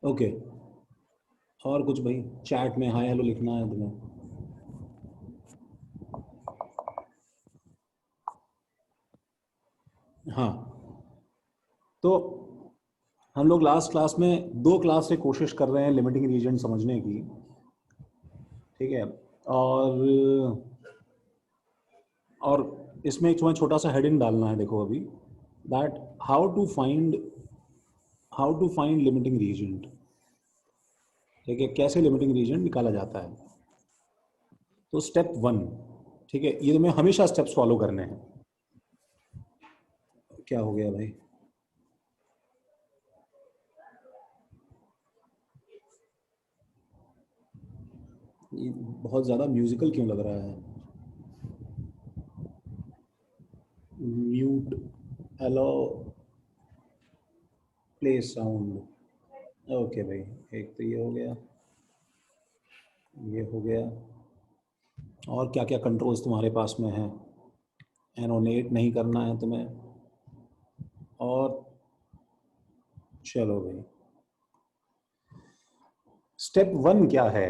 Okay, और कुछ भाई चैट में हाय हेलो लिखना है तुम्हें? हाँ, तो हम लोग लास्ट क्लास में 2 क्लास से कोशिश कर रहे हैं लिमिटिंग रीजन समझने की। ठीक है, और इसमें एक तुम्हें छोटा सा हेडिंग डालना है, देखो अभी, that how to find limiting reagent. ठीक है, कैसे लिमिटिंग रीजन निकाला जाता है। तो स्टेप 1, ठीक है, ये तुम्हें हमेशा स्टेप्स फॉलो करने हैं। क्या हो गया भाई? ये बहुत ज़्यादा म्यूजिकल क्यों लग रहा है? Mute, hello, play sound. Okay भाई, एक तो ये हो गया, ये हो गया। और क्या क्या कंट्रोल्स तुम्हारे पास में हैं? एनोनेट नहीं करना है तुम्हें। और चलो भाई, स्टेप 1 क्या है?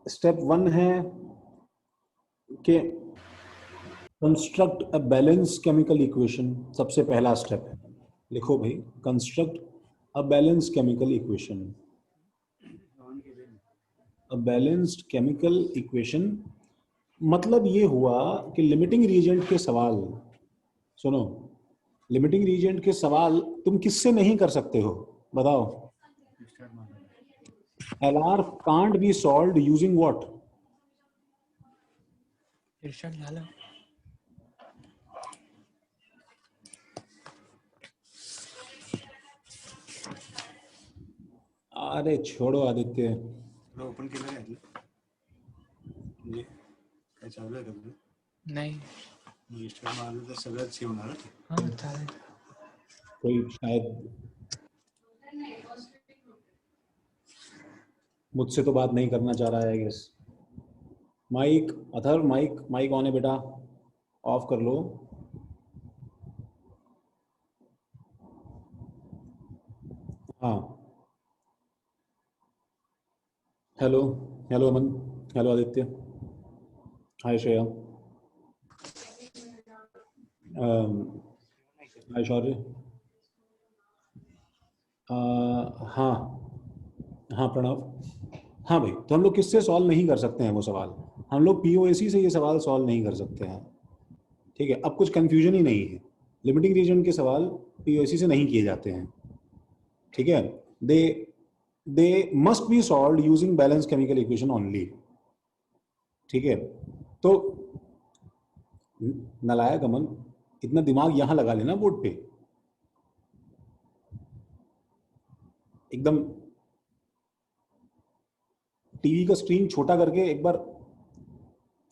स्टेप 1 है कि construct a balance chemical equation. सबसे पहला स्टेप है, लिखो भाई, construct a balance chemical equation. A balanced chemical equation मतलब ये हुआ कि लिमिटिंग रीजेंट के सवाल, सुनो, लिमिटिंग रीजेंट के सवाल तुम किससे नहीं कर सकते हो, बताओ? LR can't be solved using what? इरशाद यादव। अरे छोड़ो आदित्य। ओपन केलं काय म्हणजे काय चालू आहे का तुझं? नहीं। रजिस्टर मारलं तर सगळंच हे होणार ना. हाँ चालेल। कोई शायद मुझसे तो बात नहीं करना चाह रहा है, guess. Mic Athar, mic mic on है बेटा, ऑफ कर लो। हाँ, hello, hello Aman, hello Aditya, hi Shreya, hi Shaurya. हाँ, हाँ प्रणव। हाँ भाई, तो हम लोग किससे सॉल्व नहीं कर सकते हैं वो सवाल? हम लोग पीओएसी से ये सवाल सॉल्व नहीं कर सकते हैं। ठीक है, अब कुछ कंफ्यूजन ही नहीं है, लिमिटिंग रीजन के सवाल पीओएसी से नहीं किए जाते हैं। ठीक है, they they must be solved using balance chemical equation only. ठीक है, तो नालायक अमन, इतना दिमाग यहां लगा लेना बोर्ड पे, एकदम टीवी का स्क्रीन छोटा करके एक बार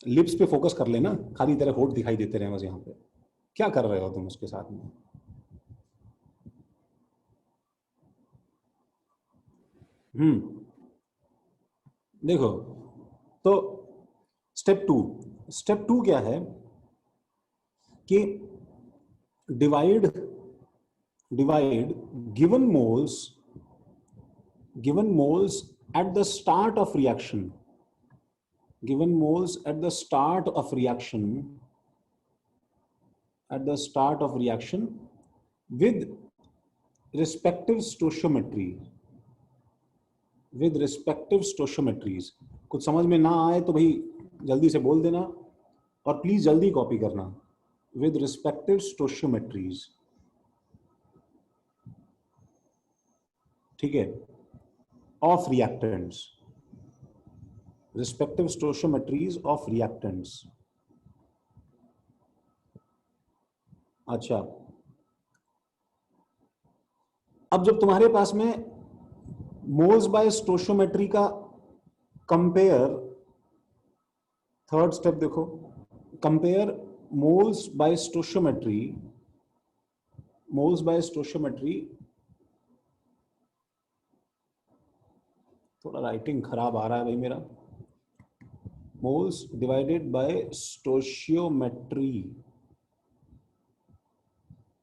लिप्स पे फोकस कर लेना, खाली तेरे होठ दिखाई देते रहे बस यहाँ पे। क्या कर रहे हो तुम उसके साथ में? देखो, तो स्टेप टू क्या है कि divide divide given moles at the start of reaction, given moles at the start of reaction, with respective stoichiometry, कुछ समझ में ना आए तो भाई जल्दी से बोल देना, और प्लीज जल्दी कॉपी करना। विद रिस्पेक्टिव स्टोशियोमेट्रीज, ठीक है, of reactants, respective stoichiometries of reactants. अच्छा, अब जब तुम्हारे पास में मोल्स बाय स्टोशियोमेट्री का कंपेयर, थर्ड स्टेप देखो, कंपेयर मोल्स बाय स्टोशियोमेट्री, थोड़ा राइटिंग खराब आ रहा है भाई मेरा, मोल्स डिवाइडेड बाय स्टोशियोमेट्री,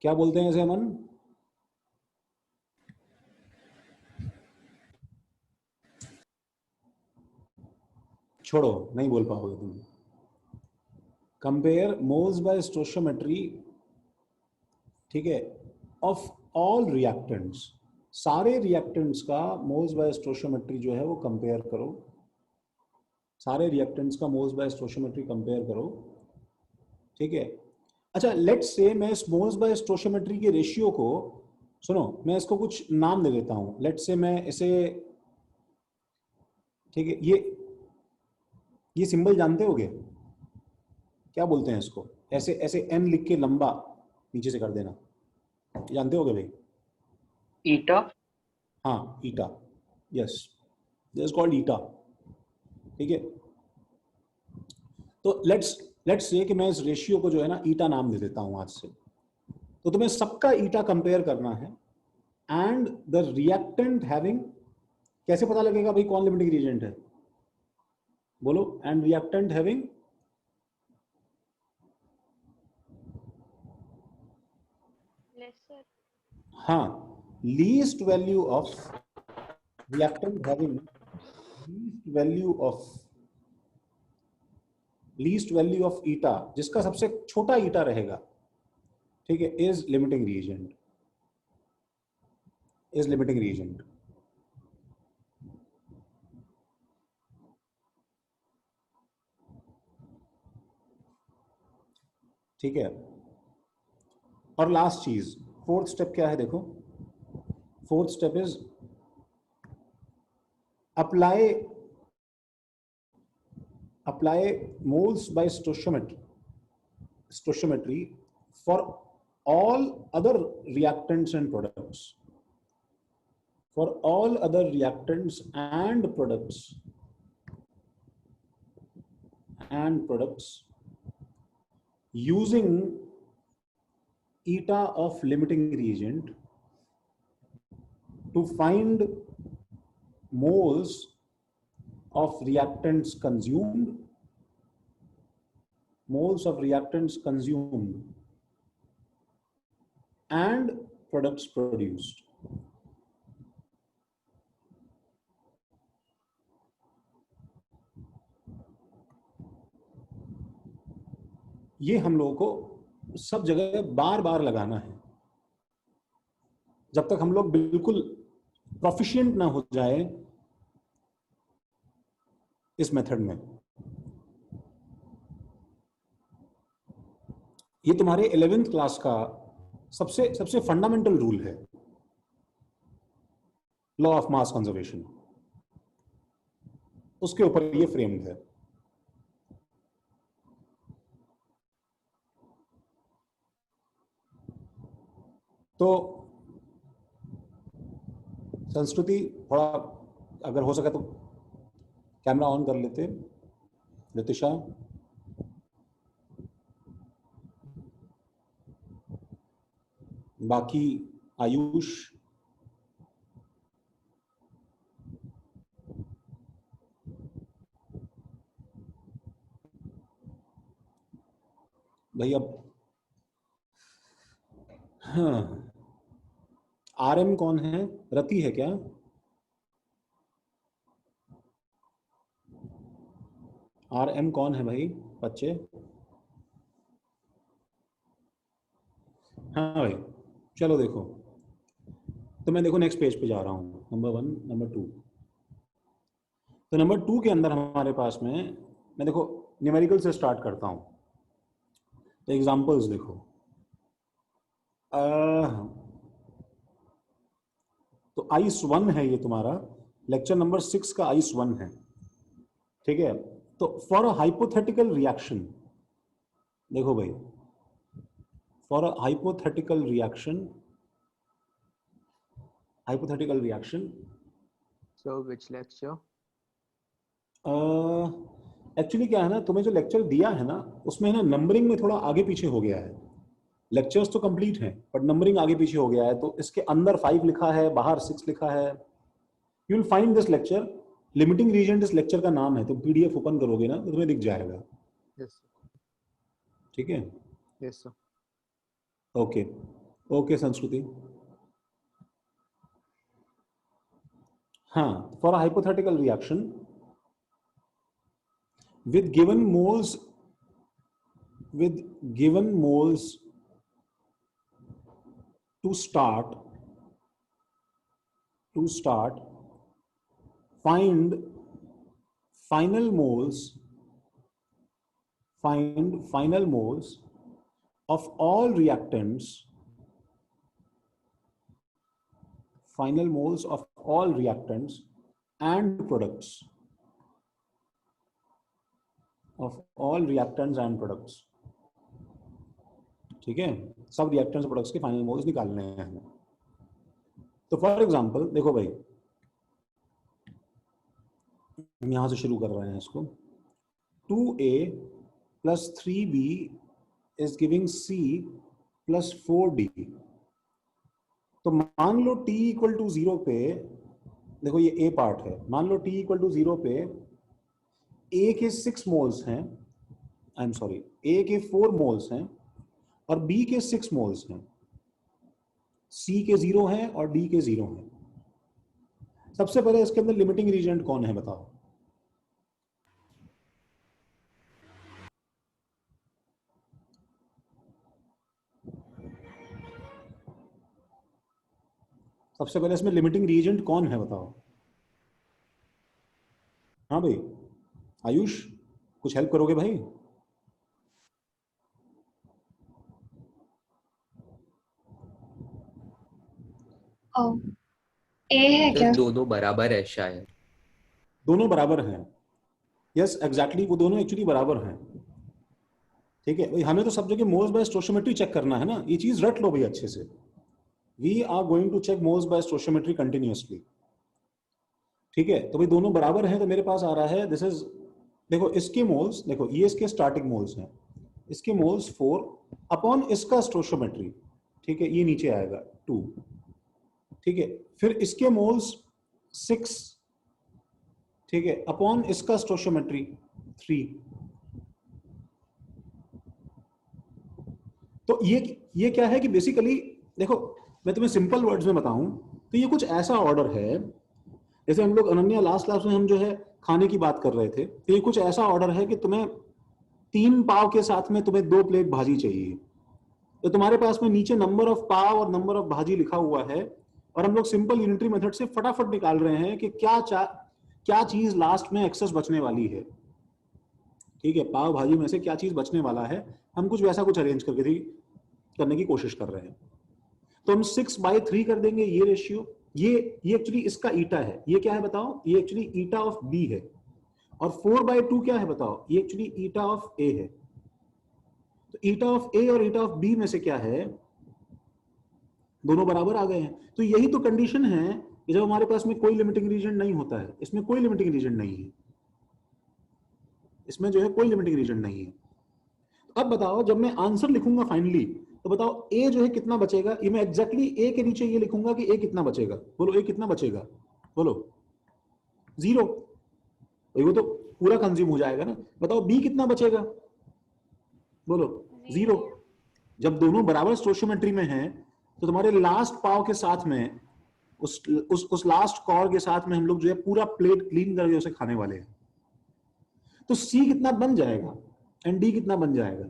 क्या बोलते हैं इसे अमन? छोड़ो, नहीं बोल पाओगे तुम। कंपेयर मोल्स बाय स्टोइशियोमेट्री, ठीक है, ऑफ ऑल रिएक्टेंट्स, सारे रिएक्टेंट्स का मोल्स बाय स्टोइशियोमेट्री जो है वो कंपेयर करो, सारे रिएक्टेंट्स का मोल्स बाय स्टोइशियोमेट्री कंपेयर करो, ठीक है। अच्छा, लेट्स से मैं इस मोल्स बाय स्टोइशियोमेट्री के रेशियो को, सुनो मैं इसको कुछ नाम दे देता हूं, लेट्स से मैं इसे, ठीक है, ये सिंबल जानते होगे, क्या बोलते हैं इसको, ऐसे ऐसे एन लिख के लंबा नीचे से कर देना, जानते होगे भाई? ईटा। हाँ, ईटा, यस, दिस इज कॉल्ड ईटा, ठीक है। तो लेट्स से कि मैं इस रेशियो को जो है ना ईटा नाम दे देता हूं आज से। तो तुम्हें सबका ईटा कंपेयर करना है, एंड द रिएक्टेंट हैविंग, कैसे पता लगेगा भाई कौन लिमिटिंग रिएजेंट है, बोलो, एंड रिएक्टेंट हैविंग, हाँ, least value of, reactant having least value of eta, जिसका सबसे छोटा ईटा रहेगा, ठीक है, is limiting reagent, is limiting reagent. ठीक है। और लास्ट चीज, फोर्थ स्टेप क्या है देखो, fourth step is apply moles by stoichiometry for all other reactants and products, for all other reactants and products using eta of limiting reagent to find moles of reactants consumed and products produced. ये हम लोगों को सब जगह बार बार लगाना है, जब तक हम लोग बिल्कुल प्रोफिशिएंट ना हो जाए इस मेथड में। ये तुम्हारे 11th क्लास का सबसे फंडामेंटल रूल है, लॉ ऑफ मास कंजर्वेशन, उसके ऊपर ये फ्रेम्ड है। तो संस्कृति, थोड़ा अगर हो सके तो कैमरा ऑन कर लेते, रितिशा, बाकी आयुष, भाई अब, हाँ, आरएम कौन है, रति है क्या? आरएम कौन है भाई बच्चे? हाँ भाई, चलो देखो, तो मैं देखो नेक्स्ट पेज पे जा रहा हूँ, नंबर 1, नंबर 2। तो नंबर 2 के अंदर हमारे पास में, मैं देखो न्यूमेरिकल से स्टार्ट करता हूँ, तो एग्जांपल्स देखो। तो आइस 1 है ये तुम्हारा, लेक्चर नंबर 6 का आइस 1 है, ठीक है। तो फॉर अ हाइपोथेटिकल रिएक्शन, देखो भाई, for a hypothetical reaction, So which lecture? Actually क्या है ना, तुम्हें जो लेक्चर दिया है ना, उसमें ना नंबरिंग में थोड़ा आगे पीछे हो गया है। लेक्चर्स तो कंप्लीट हैं, बट नंबरिंग आगे पीछे हो गया है। तो इसके अंदर 5 लिखा है, बाहर 6 लिखा है। You will find this lecture, limiting reagent इस लेक्चर का नाम है। तो पीडीएफ ओपन करोगे ना तो तुम्हें दिख जाएगा, Yes. ठीक है? Yes, sir. ओके, ओके संस्कृति। हाँ, for a hypothetical reaction, with given moles to start find final moles of all reactants and products ठीक है, सब रिएक्टेंट्स और प्रोडक्ट्स के फाइनल मोल्स निकालने हैं हमें। तो फॉर एग्जांपल देखो भाई, हम यहां से शुरू कर रहे हैं इसको। 2A + 3B is giving C + 4D। तो मान लो T = 0 पे, देखो ये A पार्ट है, मान लो T = 0 पे A के 6 मोल्स हैं, A के 4 मोल्स हैं और B के 6 मोल्स हैं, C के 0 हैं और D के 0 हैं। सबसे पहले इसके अंदर लिमिटिंग रीजेंट कौन है बताओ? सबसे पहले इसमें लिमिटिंग रीजेंट कौन है बताओ? हाँ भाई आयुष, कुछ हेल्प करोगे भाई? ए है क्या? दोनों बराबर है शायद। दोनों बराबर हैं, यस एग्जैक्टली, वो दोनों एक्चुअली बराबर हैं। ठीक है भाई, हमें तो सब जगह मोल्स बाय स्टोइचियोमेट्री चेक करना है ना, ये चीज रट लो भाई अच्छे से। We are going to check moles by stoichiometry continuously. ठीक है, तो भाई दोनों बराबर हैं, तो मेरे पास आ रहा है दिस इज, देखो इसके मोल्स, देखो ये इसके स्टार्टिंग मोल्स हैं, इसके मोल्स 4 अपॉन इसका स्टोइचियोमेट्री, ठीक है, ये नीचे आएगा 2। ठीक है, फिर इसके मोल्स 6, ठीक है, अपॉन इसका स्टोइचियोमेट्री 3। तो ये क्या है कि बेसिकली देखो, मैं तुम्हें सिंपल वर्ड्स में बताऊं तो ये कुछ ऐसा ऑर्डर है, जैसे हम लोग अनन्या लास्ट क्लास में हम जो है खाने की बात कर रहे थे, तो ये कुछ ऐसा ऑर्डर है कि तुम्हें 3 पाव के साथ में तुम्हें 2 प्लेट भाजी चाहिए, तो तुम्हारे पास में नीचे नंबर ऑफ पाव और नंबर ऑफ भाजी लिखा हुआ है, और हम लोग सिंपल यूनिटरी मेथड से फटाफट निकाल रहे हैं कि क्या चीज लास्ट में एक्सेस बचने वाली है। ठीक है, पाव भाजी में से क्या चीज बचने वाला है, हम कुछ वैसा कुछ अरेंज करने की कोशिश कर रहे हैं। तो हम 6/3 कर देंगे ये रेशियो। ये एक्चुअली इसका ईटा है, ये क्या है बताओ? ये एक्चुअली ईटा ऑफ बी है। और 4/2 क्या है बताओ? ये एक्चुअली ईटा ऑफ ए है। तो ईटा ऑफ ए और ईटा ऑफ बी में से क्या है? दोनों बराबर आ गए हैं। तो यही तो कंडीशन है कि जब हमारे पास में कोई लिमिटिंग रीजन नहीं होता है। इसमें कोई लिमिटिंग रीजन नहीं है, इसमें जो है कोई लिमिटिंग रीजन नहीं है। अब बताओ, जब मैं आंसर लिखूंगा फाइनली, तो बताओ ए जो है कितना बचेगा? ये मैं एग्जैक्टली ए के नीचे ये लिखूंगा कि ए कितना बचेगा। बोलो ए कितना बचेगा? बोलो 0। वो तो पूरा कंज्यूम हो जाएगा ना। बताओ बी कितना बचेगा? बोलो 0। जब दोनों बराबर स्टोइचियोमेट्री में हैं, तो तुम्हारे लास्ट पाव के साथ में उस लास्ट कॉर के साथ में हम लोग जो है पूरा प्लेट क्लीन करके उसे खाने वाले हैं। तो सी कितना बन जाएगा एंड डी कितना बन जाएगा,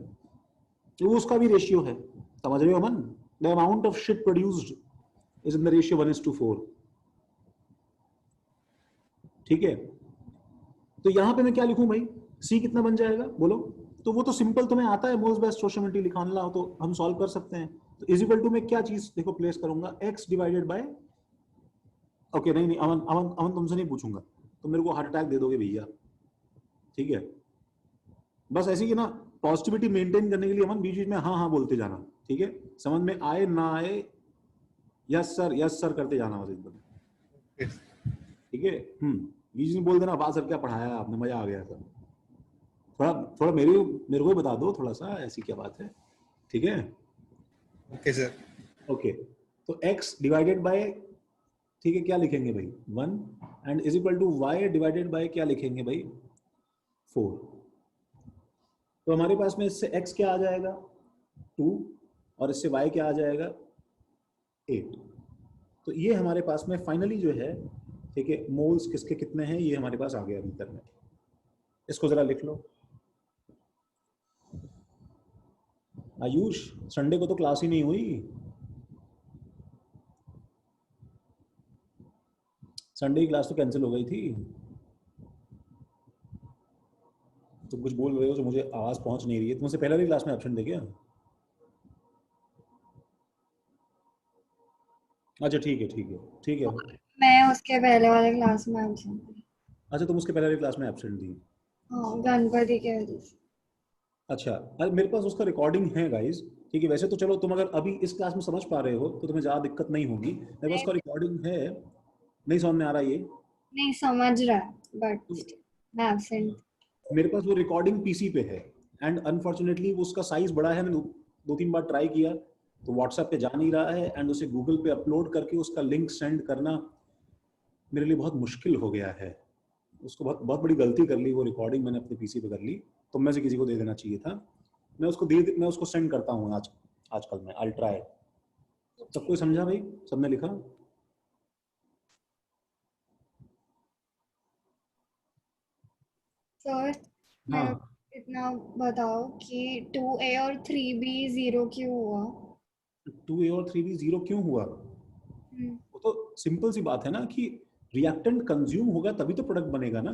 तो उसका भी रेशियो है। समझ रहे हो Aman? The amount of shit produced is in the ratio 1:4। ठीक है, तो यहां पे मैं क्या लिखूं भाई? सी कितना बन जाएगा बोलो? तो वो तो सिंपल तुम्हें आता है, मोल्स बाय स्टोइचियोमेट्री लिखाना हो तो हम सॉल्व कर सकते हैं। तो इज इक्वल टू में क्या चीज देखो प्लेस करूंगा? x डिवाइडेड बाय, ओके नहीं अमन तुमसे नहीं पूछूंगा, तो मेरे को हार्ट अटैक दे दोगे भैया। ठीक है, बस ऐसे ही ना पॉजिटिविटी मेंटेन करने के लिए अमन बीच बीच में हाँ बोलते जाना। ठीक है, समझ में आए ना आए यस सर करते जाना बस एकदम। ठीक है, बीच में बोल देना वाह सर क्या पढ़ाया आपने, मजा आ गया सर। थोड़ा मेरे को बता दो थोड़ा सा, ऐसी क्या बात है। ठीक है, ओके सर। ओके, तो x डिवाइडेड बाय, ठीक है, क्या लिखेंगे भाई? 1 and is equal to y divided by क्या लिखेंगे भाई? 4। तो हमारे पास में इससे x क्या आ जाएगा? 2, और इससे y क्या आ जाएगा? 8। तो ये हमारे पास में फाइनली जो है, ठीक है, मोल्स किसके कितने हैं ये हमारे पास आ गया भीतर में। इसको जरा लिख लो। आयुष, संडे को तो क्लास ही नहीं हुई। संडे की क्लास तो कैंसिल हो गई थी। तुम कुछ बोल रहे हो जो मुझे आवाज पहुंच नहीं रही है। तुमसे पहले वाली क्लास में एब्सेंट थे क्या? अच्छा ठीक है ठीक है ठीक है। मैं उसके पहले वाले क्लास में एब्सेंट थी। अच्छा तुम उसके पहले वाली क्लास में एब्सेंट थी। हाँ, गणपति के वजह से। अच्छा, अरे मेरे पास उसका रिकॉर्डिंग है गाइस। ठीक है, वैसे तो चलो तुम अगर अभी इस क्लास में समझ पा रहे हो तो तुम्हें ज़्यादा दिक्कत नहीं होगी। मेरे पास उसका रिकॉर्डिंग है। नहीं समझ में आ रहा ये? नहीं समझ रहा है, बट मैं एब्सेंट। मेरे पास वो रिकॉर्डिंग पीसी पे है एंड अनफॉर्चुनेटली वो उसका साइज बड़ा है। मैंने 2-3 बार ट्राई किया तो व्हाट्सएप पे जा नहीं रहा है एंड उसे गूगल पे अपलोड करके उसका लिंक सेंड करना मेरे लिए बहुत मुश्किल हो गया है। उसको बहुत बहुत बड़ी गलती कर ली। वो रिकॉर्डिंग मैंने अपने पीसी पे कर ली। तुम में से किसी को दे देना चाहिए था। मैं उसको सेंड करता हूँ आजकल में। I try. सब कोई समझा भाई? सबने लिखा? सर मैं हाँ, इतना बताओ कि 2A और 3B 0 क्यों हुआ? 2A और 3B 0 क्यों हुआ? वो तो सिंपल सी बात है ना कि रिएक्टेंट कंज्यूम होगा तभी तो प्रोडक्ट बनेगा ना।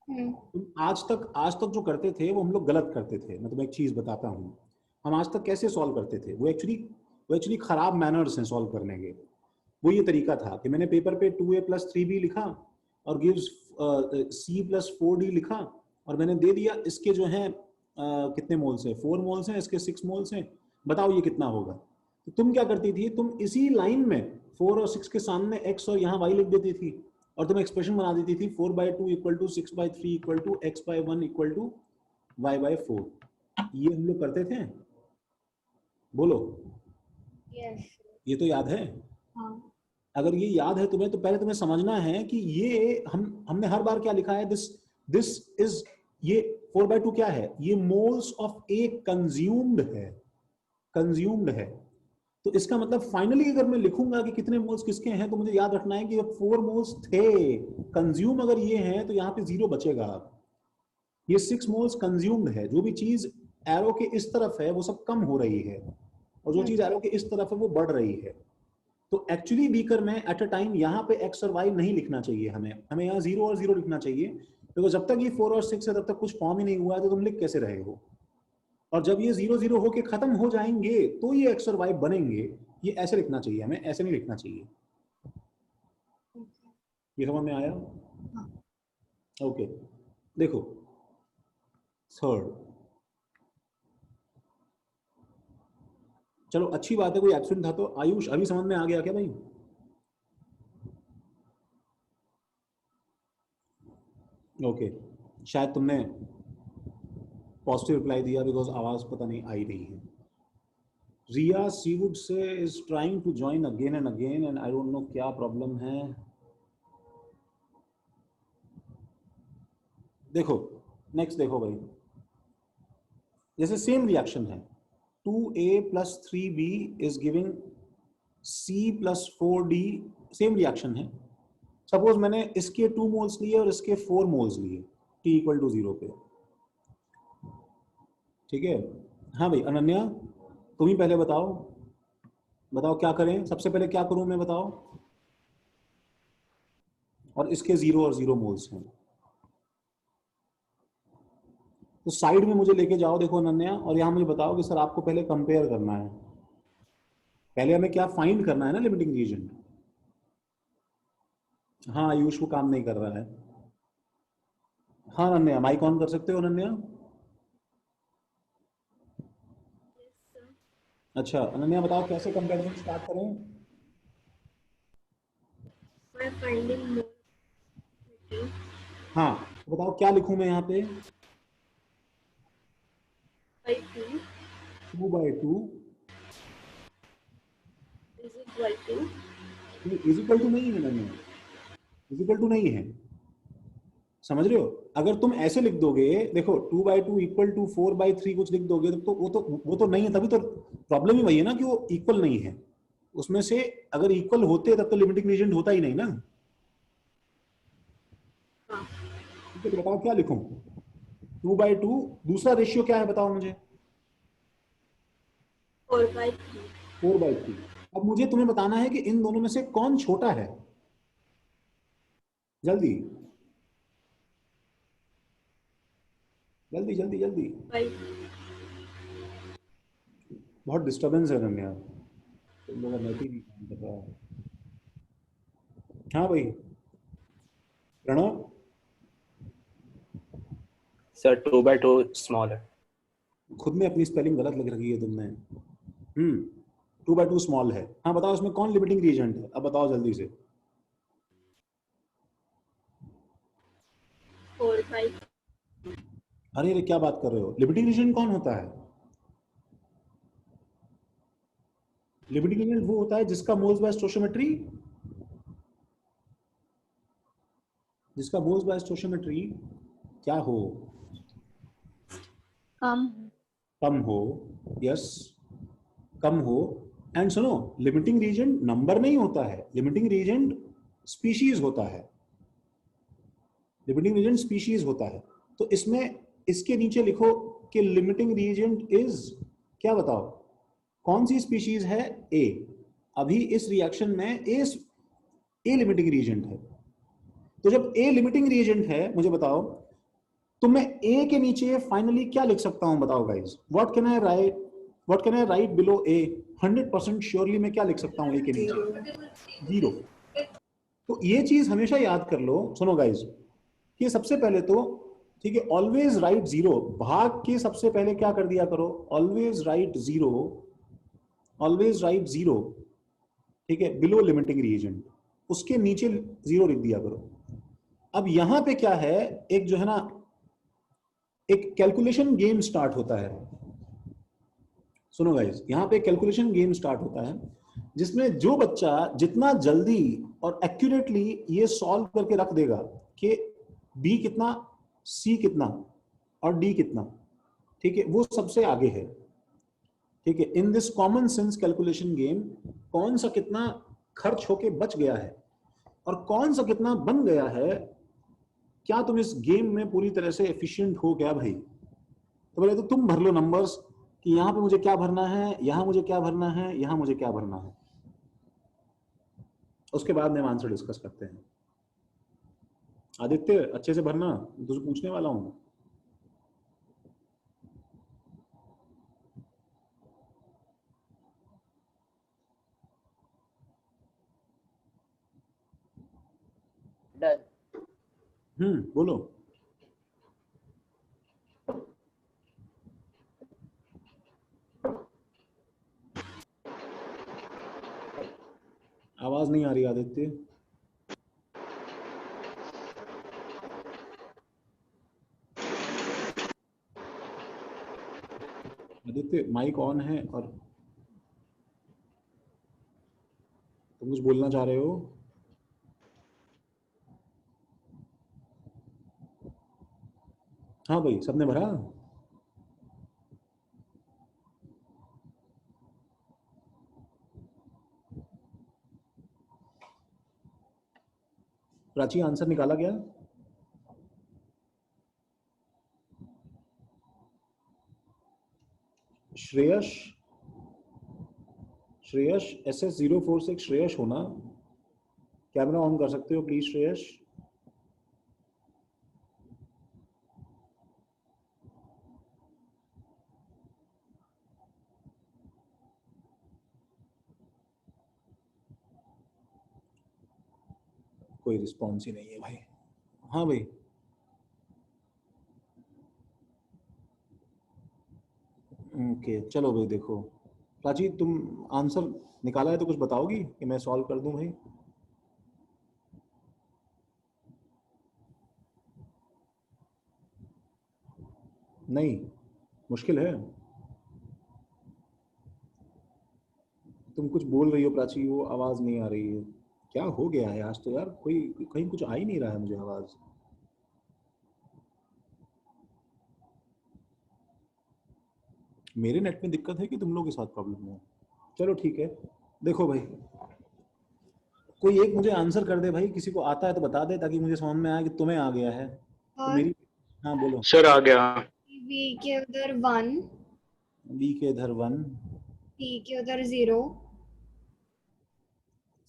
तुम आज तक जो करते थे वो हम लोग गलत करते थे। मैं तुम्हें एक चीज बताता हूँ। हम आज तक कैसे सॉल्व करते थे? वो एक्चुअली खराब मैनर्स हैं सॉल्व करने के। वो ये तरीका था कि मैंने पेपर पे 2A + 3B लिखा और गिव्स C + 4D लिखा और मैंने दे दिया। इसके जो हैं कितने मोल्स हैं? 4 मोल्स हैं, इसके 6 मोल्स हैं। बताओ ये कितना होगा? तो तुम क्या करती थी? तुम इसी लाइन में 4 और 6 के सामने x और यहाँ y लिख देती थी और तुम एक्सप्रेशन बना देती थी 4/2 = 6/3 = x/1 = y/4। ये हम लोग करते थे। बोलो, यस। ये तो याद है? हाँ। अगर ये याद है तुम्हें तो पहले तुम्हें समझना है कि ये हमने हर बार क्या लिखा है। दिस इज ये 4/2 क्या है? ये मोल्स ऑफ ए कंज्यूम्ड है। कंज्यूम्ड है तो इसका मतलब फाइनली अगर मैं लिखूंगा कि कितने मोल्स किसके हैं तो मुझे याद रखना है कि 4 मोल्स थे। कंज्यूम अगर ये हैं तो यहाँ पे 0 बचेगा। ये 6 मोल्स कंज्यूम्ड है। जो भी चीज एरो के इस तरफ है वो सब कम हो रही है और जो चीज एरो के इस तरफ है वो बढ़ रही है। तो एक्चुअली बीकर में एट अ टाइम यहाँ पे x और y नहीं लिखना चाहिए। हमें यहाँ 0 और 0 लिखना चाहिए क्योंकि जब तक ये 4 और 6 है तब तक कुछ फॉर्म ही नहीं हुआ है तो तुम लिख कैसे रहे हो? और जब ये 0 0 होके खत्म हो जाएंगे तो ये x और y बनेंगे। ये ऐसे लिखना चाहिए, हमें ऐसे नहीं लिखना चाहिए। ये समझ में आया? ओके, देखो थर्ड। चलो अच्छी बात है, कोई एब्सेंट था तो। आयुष अभी समझ में आ गया क्या भाई? ओके, शायद तुमने पॉजिटिव रिप्लाई दिया बिकॉज आवाज पता नहीं आई नहीं है। Riya she would say is trying to join again and I don't know क्या प्रॉब्लम है। देखो नेक्स्ट देखो भाई, जैसे सेम रिएक्शन है 2A + 3B is giving C + 4D। Same reaction है। सपोज मैंने इसके 2 मोल्स लिए और इसके 4 मोल्स लिए T = 0 पे। ठीक है? हाँ भाई अनन्या, तुम ही पहले बताओ। बताओ क्या करें? सबसे पहले क्या करूं मैं, बताओ। और इसके 0 और 0 मोल्स हैं तो साइड में मुझे लेके जाओ। देखो अनन्या, और यहां मुझे बताओ कि सर आपको पहले कंपेयर करना है। पहले हमें क्या फाइंड करना है ना, लिमिटिंग रीजन। हाँ आयुष वो काम नहीं कर रहा है। हाँ अनन्या, माइक ऑन कर सकते हो अनन्या? अच्छा अनन्या बताओ कैसे कंपैरिजन स्टार्ट करें? by finding more हाँ तो बताओ क्या लिखूं मैं यहाँ पे? by 2 2/2 is equal to is equal to नहीं है अनन्या, इज इक्वल टू नहीं है। समझ रहे हो? अगर तुम ऐसे लिख दोगे, देखो 2/2 = 4/3 कुछ लिख दोगे तो वो तो नहीं है। तभी तो प्रॉब्लम ही वही है ना कि वो इक्वल नहीं है। उसमें से अगर इक्वल होते तब तो लिमिटिंग रीजन होता ही नहीं ना। हाँ। ठीक तो बताओ क्या लिखूं? 2/2, दूसरा रेशियो क्या है बताओ मुझे? 4/3. 4/3। अब मुझे तुम्हें बताना है कि इन दोनों में से कौन छोटा है, जल्दी जल्दी जल्दी जल्दी। 5. बहुत डिस्टरबेंस है रम्या, तुम लोग नेट ही नहीं काम कर रहा है। हाँ भाई प्रणव, सर 2/2 स्मॉल है। खुद में अपनी स्पेलिंग गलत लिख रखी है तुमने। 2/2 स्मॉल है। हाँ बताओ इसमें कौन लिमिटिंग रीजेंट है, अब बताओ जल्दी से। 4/3. अरे अरे क्या बात कर रहे हो, लिमिटिंग रीजन कौन होता है? लिमिटिंग रीजन वो होता है जिसका मोल्स बाय स्टोइचियोमेट्री, जिसका मोल्स बाय स्टोइचियोमेट्री क्या हो? कम कम हो। यस, कम हो। एंड सुनो, लिमिटिंग रीजन नंबर नहीं होता है, लिमिटिंग रीजन स्पीशीज होता है। लिमिटिंग रीजन स्पीशीज होता है। तो इसमें इसके नीचे लिखो कि लिमिटिंग रीजन इज क्या, बताओ कौन सी स्पीशीज है? ए। अभी इस रिएक्शन में ए लिमिटिंग रीजन है। तो जब ए लिमिटिंग रीजन है, मुझे बताओ तो मैं ए के नीचे फाइनली क्या लिख सकता हूं, बताओ guys. What can I right below A? 100% surely मैं क्या लिख सकता हूं ए के नीचे? 0। तो ये चीज हमेशा याद कर लो। सुनो गाइस, कि सबसे पहले तो ठीक है, ऑलवेज राइट 0। भाग के सबसे पहले क्या कर दिया करो, ऑलवेज राइट 0, ऑलवेज राइट 0, ठीक है, बिलो लिमिटिंग रीजन, उसके नीचे 0 लिख दिया करो। अब यहां पे क्या है, एक जो है ना, एक कैलकुलेशन गेम स्टार्ट होता है। सुनो गाइस, यहां पे कैलकुलेशन गेम स्टार्ट होता है, जिसमें जो बच्चा जितना जल्दी और एक्यूरेटली ये सॉल्व करके रख देगा कि बी कितना, सी कितना और डी कितना, ठीक है, वो सबसे आगे है। ठीक है, in this common sense calculation game, कौन सा कितना खर्च होके बच गया है और कौन सा कितना बन गया है, क्या तुम इस गेम में पूरी तरह से एफिशिएंट हो क्या भाई? तो पहले तो तुम भर लो नंबर्स कि यहां पे मुझे क्या भरना है, यहां मुझे क्या भरना है, यहां मुझे क्या भरना है। उसके बाद में आंसर डिस्कस करते हैं। आदित्य अच्छे से भरना, तुझे पूछने वाला हूं। डन। बोलो। आवाज नहीं आ रही आदित्य। आदित्य माइक ऑन है और तुम कुछ बोलना चाह रहे हो? हाँ भाई, सबने भरा? प्राची आंसर निकाला गया? श्रेयस, श्रेयस SS046 श्रेयस होना, कैमरा ऑन कर सकते हो प्लीज श्रेयस? कोई रिस्पॉन्स ही नहीं है भाई। हाँ भाई, ओके चलो भाई। देखो प्राची, तुम आंसर निकाला है तो कुछ बताओगी कि मैं सॉल्व कर दूं भाई? नहीं, मुश्किल है। तुम कुछ बोल रही हो प्राची, वो आवाज नहीं आ रही है। क्या हो गया है आज तो यार, कोई कहीं कुछ आ ही नहीं रहा है मुझे आवाज। मेरे नेट में दिक्कत है कि तुम लोग के साथ प्रॉब्लम है? चलो ठीक है। देखो भाई, कोई एक मुझे आंसर कर दे भाई, किसी को आता है तो बता दे ताकि मुझे समझ में आए कि तुम्हें आ गया है। तो और मेरी, हाँ बोलो। सर आ गया। B के उधर 1, बी के इधर 1, C के उधर 0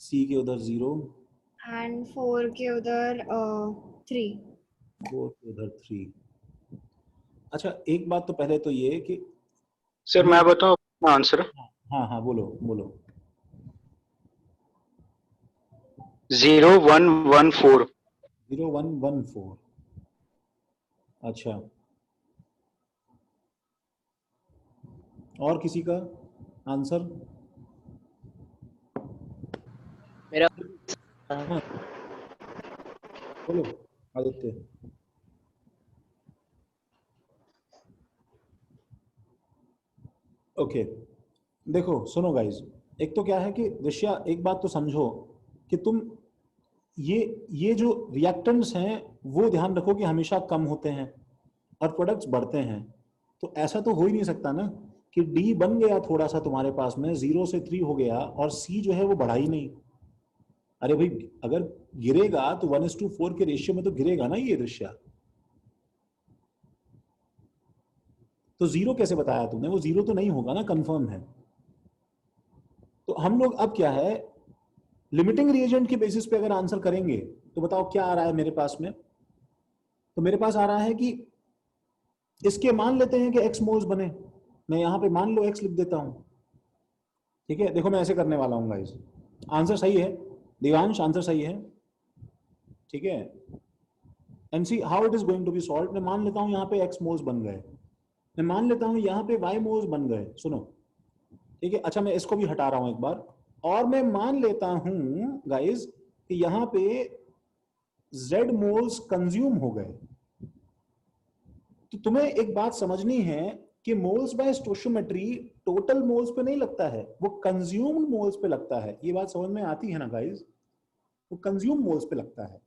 सी के उधर 0, एंड 4 के उधर 3। 4 के उधर 3। अच्छा एक बात तो पहले तो ये कि सर मैं बताऊं आंसर? हाँ हाँ बोलो बोलो। 0114। 0114। अच्छा और किसी का आंसर? मेरा हाँ बोलो आदित्य। ओके देखो सुनो गाइज, एक तो क्या है कि ऋषिया एक बात तो समझो कि तुम ये जो रिएक्टेंट्स हैं वो ध्यान रखो कि हमेशा कम होते हैं और प्रोडक्ट्स बढ़ते हैं। तो ऐसा तो हो ही नहीं सकता ना कि डी बन गया थोड़ा सा तुम्हारे पास में 0 से 3 हो गया और सी जो है वो बढ़ा ही नहीं। अरे भाई अगर गिरेगा तो 1:4 के रेशियो में तो गिरेगा ना ये दृश्य। तो 0 कैसे बताया तुमने? वो 0 तो नहीं होगा ना, कंफर्म है। तो हम लोग अब क्या है, लिमिटिंग रिएजेंट के बेसिस पे अगर आंसर करेंगे तो बताओ क्या आ रहा है मेरे पास में। तो मेरे पास आ रहा है कि इसके मान लेते हैं कि x मोल्स बने, मैं यहां पे मान लो x लिख देता हूं। ठीक है देखो मैं ऐसे करने वाला हूँ गाइस। आंसर सही है दिव्यांश, आंसर सही है। ठीक है and see how it is going to be solve. मैं मान लेता हूं यहाँ पे x मोल्स बन गए, मैं मान लेता हूं यहाँ पे y मोल्स बन गए। सुनो ठीक है, अच्छा मैं इसको भी हटा रहा हूं एक बार, और मैं मान लेता हूं गाइस कि यहाँ पे z मोल्स कंज्यूम हो गए। तो तुम्हें एक बात समझनी है कि moles by stoichiometry total moles पे नहीं लगता है, वो कंज्यूम्ड मोल्स पे लगता है। ये बात समझ में आती है ना गाइस? वो कंज्यूम मोल्स पे लगता है।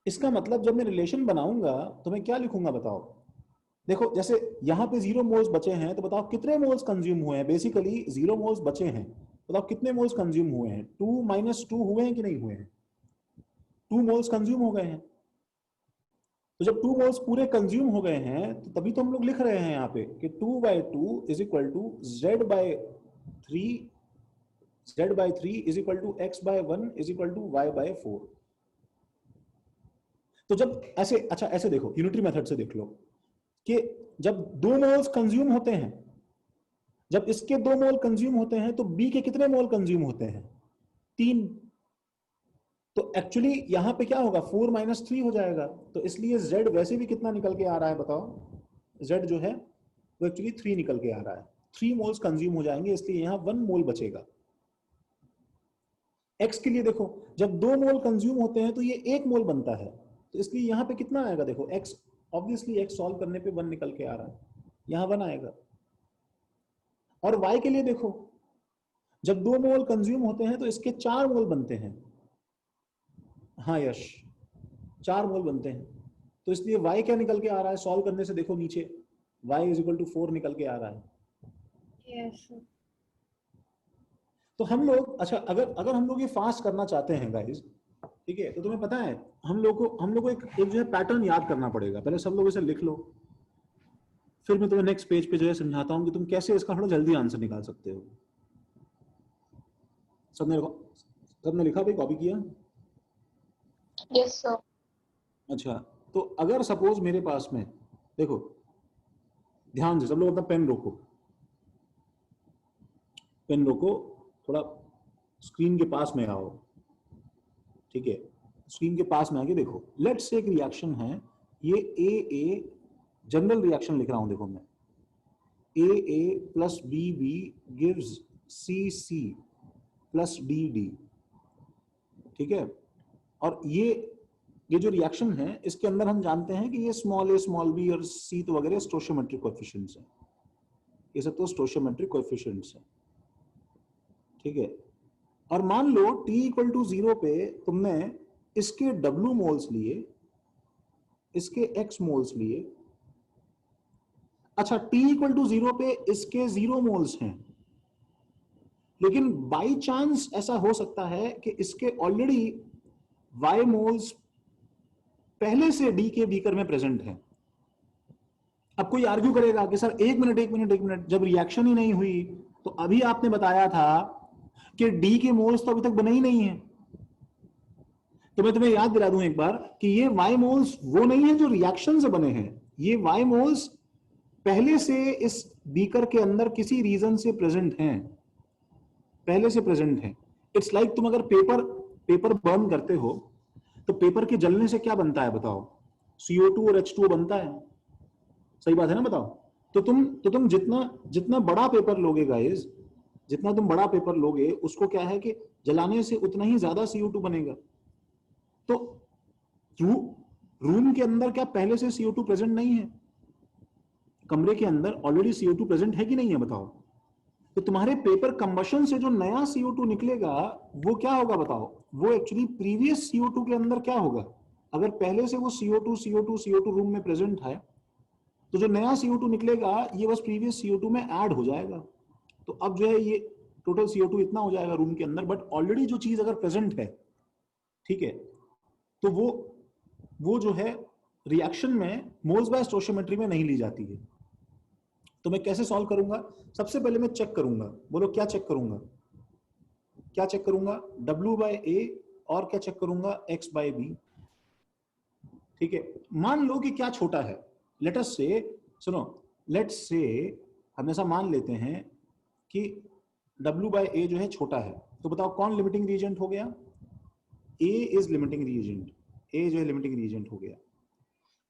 इसका मतलब जब मैं रिलेशन बनाऊंगा तो मैं क्या लिखूंगा बताओ। देखो जैसे यहाँ पे 0 मोल्स बचे हैं तो बताओ कितने मोल्स कंज्यूम हुए हैं। बेसिकली 0 मोल्स बचे हैं, बताओ कितने मोल्स कंज्यूम हुए हैं। 2 - 2 हुए हैं कि नहीं हुए हैं? 2 मोल्स कंज्यूम हो गए हैं। तो जब 2 मोल्स पूरे कंज्यूम हो गए हैं तो तभी तो हम लोग लिख रहे हैं यहाँ पे कि 2/2 is equal to z/3, z/3 is equal to x/1 is equal to y/4। तो जब ऐसे, अच्छा ऐसे देखो, यूनिटरी मेथड से देख लो कि जब 2 मोल्स कंज्यूम होते हैं, जब इसके 2 मोल कंज्यूम होते हैं तो b के कितने मोल कंज्यूम होते हैं? 3। तो एक्चुअली यहां पे क्या होगा, 4 - 3 हो जाएगा। तो इसलिए z वैसे भी कितना निकल के आ रहा है बताओ? z जो है वो एक्चुअली 3 निकल के आ रहा है। 3 मोल्स कंज्यूम हो जाएंगे, इसलिए यहां 1 मोल बचेगा। x के लिए देखो, जब 2 मोल कंज्यूम होते हैं तो ये 1 मोल बनता है, तो इसलिए यहां पे कितना आएगा देखो, x ऑब्वियसली x सॉल्व करने पे 1 निकल के आ रहा है, यहां 1 आएगा। और y के लिए देखो, जब 2 मोल कंज्यूम होते हैं तो इसके 4 मोल बनते हैं। हाँ यश 4 मोल बनते हैं, तो इसलिए y क्या निकल के आ रहा है सॉल्व करने से? देखो नीचे y इज इक्वल टू 4 निकल के आ रहा है। यस तो हम लोग, अच्छा अगर हम लोग ये फास्ट करना चाहते हैं गाइस, ठीक है, तो तुम्हें पता है हम लोग को एक जो है पैटर्न याद करना पड़ेगा। पहले सब लोग इसे लिख लो, फिर मैं तुम्हें नेक्स्ट पेज पे जो है समझाता हूँ कि तुम कैसे इसका थोड़ा जल्दी आंसर निकाल सकते हो। सबने लिखा भाई, कॉपी किया? Yes sir. अच्छा तो अगर सपोज मेरे पास में, देखो ध्यान से सब लोग अपना पेन रोको, पेन रोको, थोड़ा स्क्रीन के पास में आओ। ठीक है स्क्रीन के पास में आके देखो, लेट्स से एक रिएक्शन है, ये ए जनरल रिएक्शन लिख रहा हूं, देखो मैं A plus B gives C plus D. ठीक है, और ये जो रिएक्शन है इसके अंदर हम जानते हैं कि ये स्मॉल a स्मॉल b और c तो वगैरह स्टोइचियोमेट्रिक कोएफिशिएंट्स हैं, ये सब तो स्टोइचियोमेट्रिक कोएफिशिएंट्स हैं। ठीक है, और मान लो t = 0 पे तुमने इसके w मोल्स लिए, इसके x मोल्स लिए। अच्छा t = 0 पे इसके 0 मोल्स हैं, लेकिन बाई चांस ऐसा हो सकता है कि इसके ऑलरेडी y मोल्स पहले से डी के बीकर में प्रेजेंट है। अब कोई आर्ग्यू करेगा कि सर एक मिनट, जब रिएक्शन ही नहीं हुई तो अभी आपने बताया था कि डी के मोल्स तो अभी तक बने ही नहीं है। तो मैं तुम्हें याद दिला दूं एक बार कि ये वाई मोल्स वो नहीं है जो रिएक्शन से बने हैं, ये वाई मोल्स पहले से इस बीकर के अंदर किसी रीजन से प्रेजेंट हैं, पहले से प्रेजेंट हैं। इट्स लाइक तुम अगर पेपर बर्न करते हो तो पेपर के जलने से क्या बनता है बताओ? CO2 और H2O बनता है, सही बात है ना? बताओ। तो तुम जितना बड़ा पेपर लोगे गाइस, जितना तुम बड़ा पेपर लोगे उसको क्या है कि जलाने से उतना ही ज्यादा CO2 बनेगा। तो रूम के अंदर क्या पहले से CO2 प्रेजेंट नहीं है? कमरे के अंदर ऑलरेडी CO2 प्रेजेंट है कि नहीं है बताओ? तो तुम्हारे पेपर कंबशन से जो नया CO2 निकलेगा वो क्या होगा बताओ? वो एक्चुअली प्रीवियस CO2 के अंदर क्या होगा? अगर पहले से वो CO2 रूम में प्रेजेंट है तो जो नया CO2 निकलेगा ये बस प्रीवियस CO2 में ऐड हो जाएगा। तो अब जो है ये टोटल CO2 इतना हो जाएगा रूम के अंदर, बट ऑलरेडी जो चीज अगर प्रेजेंट है, ठीक है, तो वो जो है रिएक्शन में मोल्स बाय स्टोइचियोमेट्री में नहीं ली जाती है। तो मैं कैसे सॉल्व करूंगा? सबसे पहले मैं चेक करूंगा, बोलो क्या चेक करूंगा? क्या चेक करूंगा? W/A और क्या चेक करूंगा? X/B। ठीक है, मान लो कि क्या छोटा है, लेट अस से, सुनो, लेट्स से हम ऐसा मान लेते हैं कि W/A जो है छोटा है, तो बताओ कौन लिमिटिंग रीजेंट हो गया? A is limiting reagent, A जो है लिमिटिंग रीजेंट हो गया।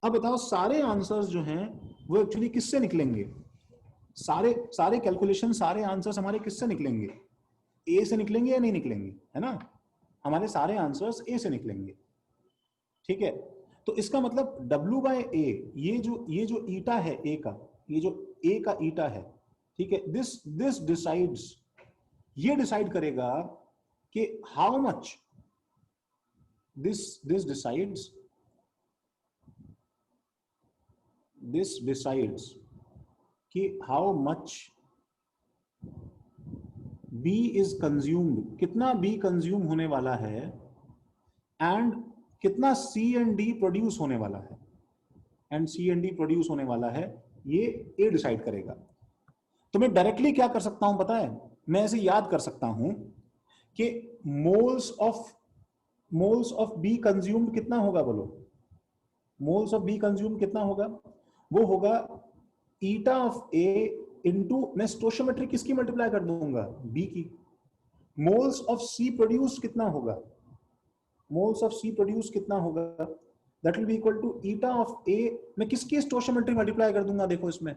अब बताओ सारे आंसर्स जो हैं वो एक्चुअली किससे निकलेंगे? सारे कैलकुलेशन, सारे आंसर्स हमारे किससे निकलेंगे? A से निकलेंगे या नहीं निकलेंगे? है ना, हमारे सारे आंसर्स A से निकलेंगे। ठीक है, तो इसका मतलब W/A, ये जो ईटा है A का, ये जो A का ईटा है, ठीक है, दिस डिसाइड्स, ये डिसाइड करेगा कि हाउ मच this decides कि how much B is consumed, कितना B कंज्यूम होने वाला है, एंड कितना C and D प्रोड्यूस होने वाला है, and C and D produce होने वाला है, ये A डिसाइड करेगा। तो मैं डायरेक्टली क्या कर सकता हूं पता है? मैं ऐसे याद कर सकता हूं कि मोल्स ऑफ B कंज्यूम्ड कितना होगा? बोलो, मोल्स ऑफ B कंज्यूम्ड कितना होगा? वो होगा ईटा ऑफ A इनटू, मैं स्टोइचियोमेट्री किसकी मल्टीप्लाई कर दूंगा? B की। मोल्स ऑफ C प्रोड्यूस कितना होगा? मोल्स ऑफ C प्रोड्यूस कितना होगा? That will be equal to eta of A, मैं किसकी स्टोइचियोमेट्री मल्टीप्लाई कर दूंगा? देखो इसमें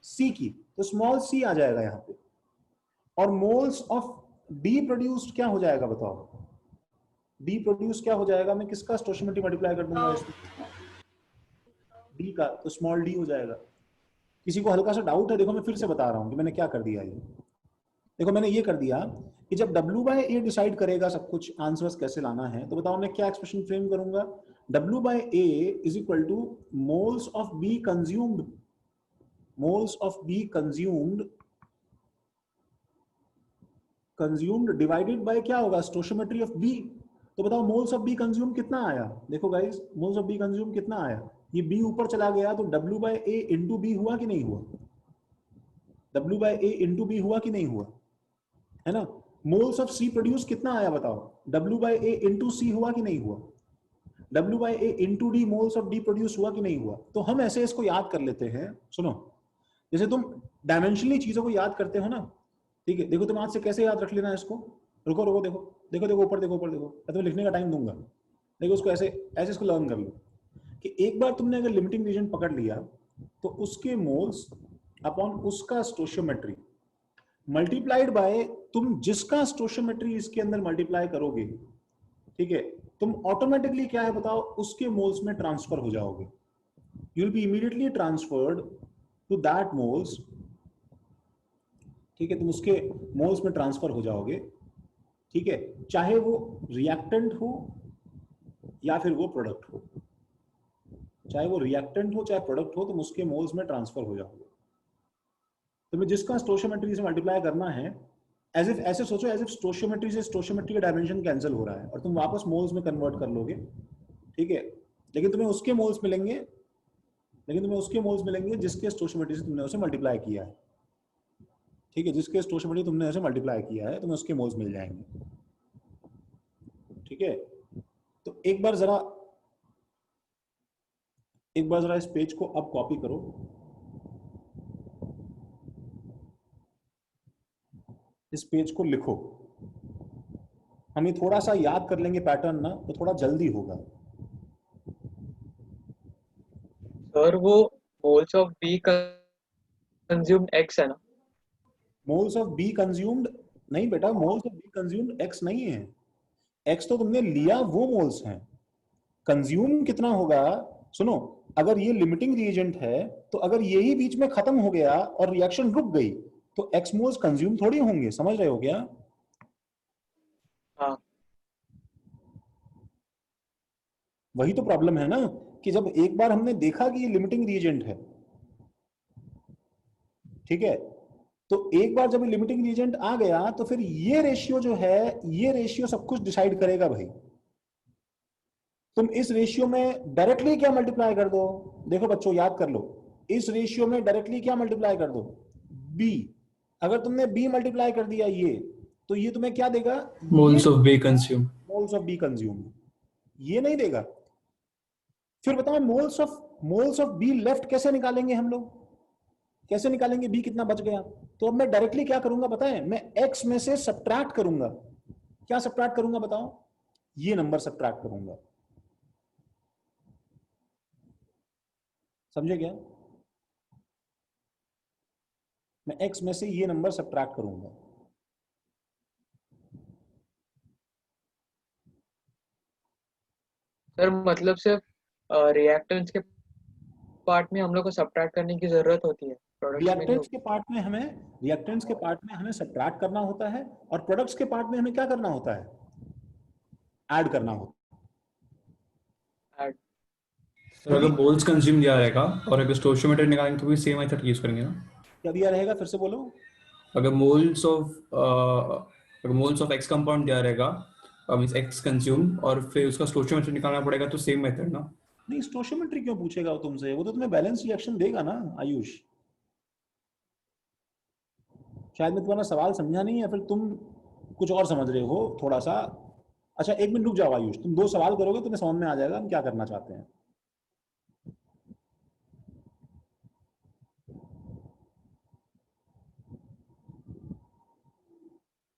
C की, तो स्मॉल c आ जाएगा यहां पे। और मोल्स ऑफ D प्रोड्यूस्ड क्या हो जाएगा बताओ? D प्रोड्यूस क्या हो जाएगा? मैं किसका स्टोइचियोमेट्री मल्टीप्लाई कर दूंगा इसमें? D का, तो स्मॉल d हो जाएगा। किसी को हल्का सा डाउट है? देखो मैं फिर से बता रहा हूं कि मैंने क्या कर दिया। ये देखो मैंने ये कर दिया कि जब W/A डिसाइड करेगा सब कुछ, आंसर्स कैसे लाना है, तो बताओ मैं क्या एक्सप्रेशन फ्रेम करूंगा? W/A is equal two moles of B consumed, moles of B consumed divided by क्या होगा? Stoichiometry of B। तो बताओ मोल्स ऑफ B कंज्यूम कितना आया? देखो guys, moles of B consume कितना आया? ये B ऊपर चला गया तो W/A इंटू B हुआ कि नहीं हुआ? W/A इंटू B हुआ कि नहीं हुआ? है ना। मोल्स ऑफ C प्रोड्यूस कितना आया बताओ? W/A इंटू C हुआ कि नहीं हुआ? W/A into D moles of D produce हुआ कि नहीं हुआ? तो हम ऐसे इसको याद कर लेते हैं। सुनो, जैसे तुम डायमेंशनली चीजों को याद करते हो ना, ठीक है, देखो तुम आज से कैसे याद रख लेना इसको। रुको रुको, देखो देखो देखो ऊपर देखो, ऊपर देखो, मैं तुम्हें लिखने का टाइम दूंगा। देखो उसको ऐसे ऐसे इसको लर्न कर लो कि एक बार तुमने अगर लिमिटिंग रीजन पकड़ लिया तो उसके मोल्स अपॉन उसका स्टोइचियोमेट्री मल्टीप्लाइड बाय तुम जिसका स्टोइचियोमेट्री इसके अंदर मल्टीप्लाई करोगे, ठीक है, तुम ऑटोमेटिकली क्या है बताओ? उसके मोल्स में ट्रांसफर हो जाओगे। You will be immediately transferred to that moles, ठीक है, तुम उसके मोल्स में ट्रांसफर हो जाओगे, ठीक है, चाहे वो रिएक्टेंट हो या फिर वो प्रोडक्ट हो, चाहे वो रिएक्टेंट हो चाहे प्रोडक्ट हो, तुम उसके मोल्स में ट्रांसफर हो जाओगे। तुम्हें जिसका स्टोइचियोमेट्री से मल्टीप्लाई करना है, एज इफ, ऐसे सोचो एज इफ स्टोइचियोमेट्री से स्टोइचियोमेट्री का डायमेंशन कैंसिल हो रहा है और तुम वापस मोल्स में कन्वर्ट कर लोगे, ठीक है। लेकिन तुम्हें उसके मोल्स मिलेंगे जिसके स्टोइचियोमेट्री से तुमने उसे मल्टीप्लाई किया है। ठीक है, जिसके स्टोइचियोमेट्री तुमने उसे मल्टीप्लाई किया है तुम्हें उसके मोल्स मिल जाएंगे। ठीक है, तो एक बार जरा इस पेज को अब कॉपी करो। इस पेज को लिखो। हम ये थोड़ा सा याद कर लेंगे पैटर्न ना, तो थोड़ा जल्दी होगा। सर वो moles of be consumed x है ना? मोल्स ऑफ बी कंज्यूम्ड नहीं बेटा, moles of be consumed x नहीं है। एक्स तो तुमने लिया, वो मोल्स हैं। कंज्यूम कितना होगा, सुनो, अगर ये लिमिटिंग रिएजेंट है तो अगर यही बीच में खत्म हो गया और रिएक्शन रुक गई तो एक्स मोल्स कंज्यूम थोड़ी होंगे, समझ रहे हो क्या? हाँ। वही तो प्रॉब्लम है ना, कि जब एक बार हमने देखा कि ये लिमिटिंग रिएजेंट है, ठीक है, तो एक बार जब ये लिमिटिंग रिएजेंट आ गया तो फिर ये रेशियो जो है, ये रेशियो सब कुछ डिसाइड करेगा भाई। तुम इस रेशियो में डायरेक्टली क्या मल्टीप्लाई कर दो, देखो बच्चों याद कर लो, इस रेशियो में डायरेक्टली क्या मल्टीप्लाई कर दो, बी। अगर तुमने बी मल्टीप्लाई कर दिया ये, तो ये तुम्हें क्या देगा, moles of B consume. Moles of B consume, ये नहीं देगा। फिर बताओ मोल्स ऑफ बी लेफ्ट कैसे निकालेंगे हम लोग, कैसे निकालेंगे बी कितना बच गया? तो अब मैं डायरेक्टली क्या करूंगा पता है, मैं एक्स में से सब्ट्रैक्ट करूंगा। क्या सब्ट्रैक्ट करूंगा बताओ, ये नंबर सब्ट्रैक्ट करूंगा। समझे क्या? मैं x में से ये नंबर सब्ट्रैक्ट करूंगा। सर मतलब सिर्फ रिएक्टेंट्स के पार्ट में हम लोग को सब्ट्रैक्ट करने की जरूरत होती है, प्रोडक्ट्स में नहीं रिएक्टेंट्स होती। के पार्ट में हमें सब्ट्रैक्ट करना होता है, और प्रोडक्ट्स के पार्ट में हमें क्या करना होता है, ऐड करना होता ऐड। तो अगर मोल्स कंज्यूम दिया रहेगा और अगर स्टोइचियोमेट्री निकालेंगे तो भी सेम मेथड यूज करेंगे ना? है। क्या दिया रहेगा, फिर से बोलो। अगर मोल्स ऑफ एक्स कंपाउंड दिया रहेगा, मींस एक्स कंज्यूम, और फिर उसका स्टोइचियोमेट्री निकालना पड़ेगा, तो सेम मेथड ना? नहीं, स्टोइचियोमेट्री क्यों पूछेगा वो तुमसे, वो तो तुम्हें बैलेंस रिएक्शन देगा ना आयुष। शायद मैं तुम्हारा सवाल समझा नहीं, या फिर तुम कुछ और समझ रहे हो थोड़ा सा। अच्छा एक मिनट रुक जाओ आयुष, तुम 2 सवाल करोगे तुम्हें समझ में आ जाएगा हम क्या करना चाहते हैं।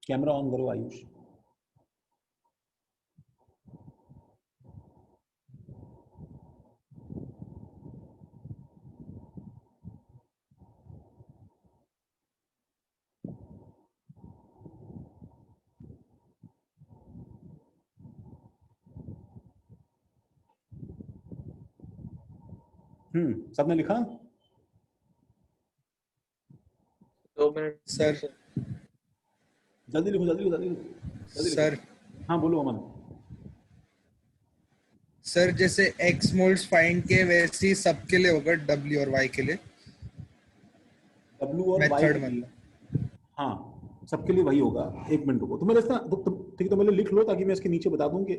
कैमरा ऑन करो आयुष। सबने लिखा? 2 मिनट सर। जल्दी लिखो, जल्दी लिखो, जल्दी लिखो। सर। हाँ बोलो अमन। सर जैसे एक्स मोल्स फाइंड के वैसे ही सबके लिए होगा, डब्ल्यू और वाई के लिए, W और Y मेथड के लिए। मतलब। हाँ सबके लिए वही होगा। एक मिनट रुको, तुम्हें लगता ठीक है, तो मैंने लिख लो ताकि मैं इसके नीचे बता दूं कि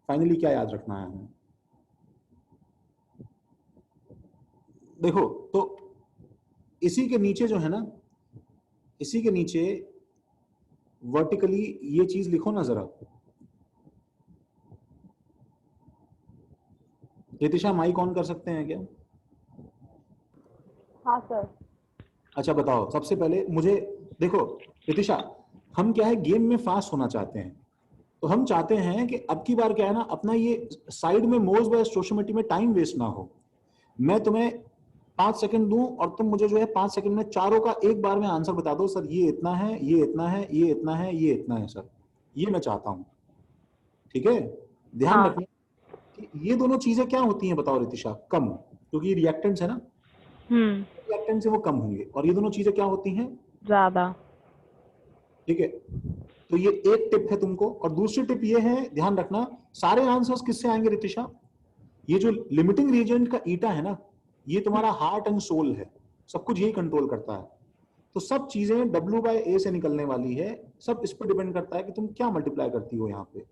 फाइनली क्या याद रखना है हमें। देखो तो इसी के नीचे जो है ना, इसी के नीचे वर्टिकली ये चीज लिखो ना जरा। रितिशा माइक ऑन कर सकते हैं क्या? हाँ सर। अच्छा बताओ, सबसे पहले मुझे देखो रितिशा, हम क्या है गेम में फास्ट होना चाहते हैं, तो हम चाहते हैं कि अब की बार क्या है ना, अपना ये साइड में मोल्स बाय स्टोइचियोमेट्री में टाइम वेस्ट ना हो। मैं तुम्हें 5 सेकंड दूं और तुम मुझे जो है 5 सेकंड में चारों का एक बार में आंसर बता दो, सर ये इतना है, ये इतना है, ये इतना है, ये इतना है सर, ये मैं चाहता हूं। ठीक है, ध्यान हाँ। रखना कि ये दोनों चीजें क्या होती हैं बताओ रितिशा, कम, क्योंकि रिएक्टेंट्स है ना, रिएक्टेंट से वो कम होंगे, और ये दोनों चीजें क्या होती हैं, ज्यादा। ठीक है। तो ये एक टिप है तुमको, और दूसरी टिप ये है, ध्यान रखना सारे आंसर्स किससे आएंगे रितिशा, ये जो लिमिटिंग रिएजेंट का ईटा है ना, ये तुम्हारा हार्ट एंड सोल है, सब कुछ यही कंट्रोल करता है। तो सब चीजें W/A से निकलने वाली है, सब इस पर डिपेंड करता है कि तुम क्या मल्टीप्लाई करती हो यहाँ पे।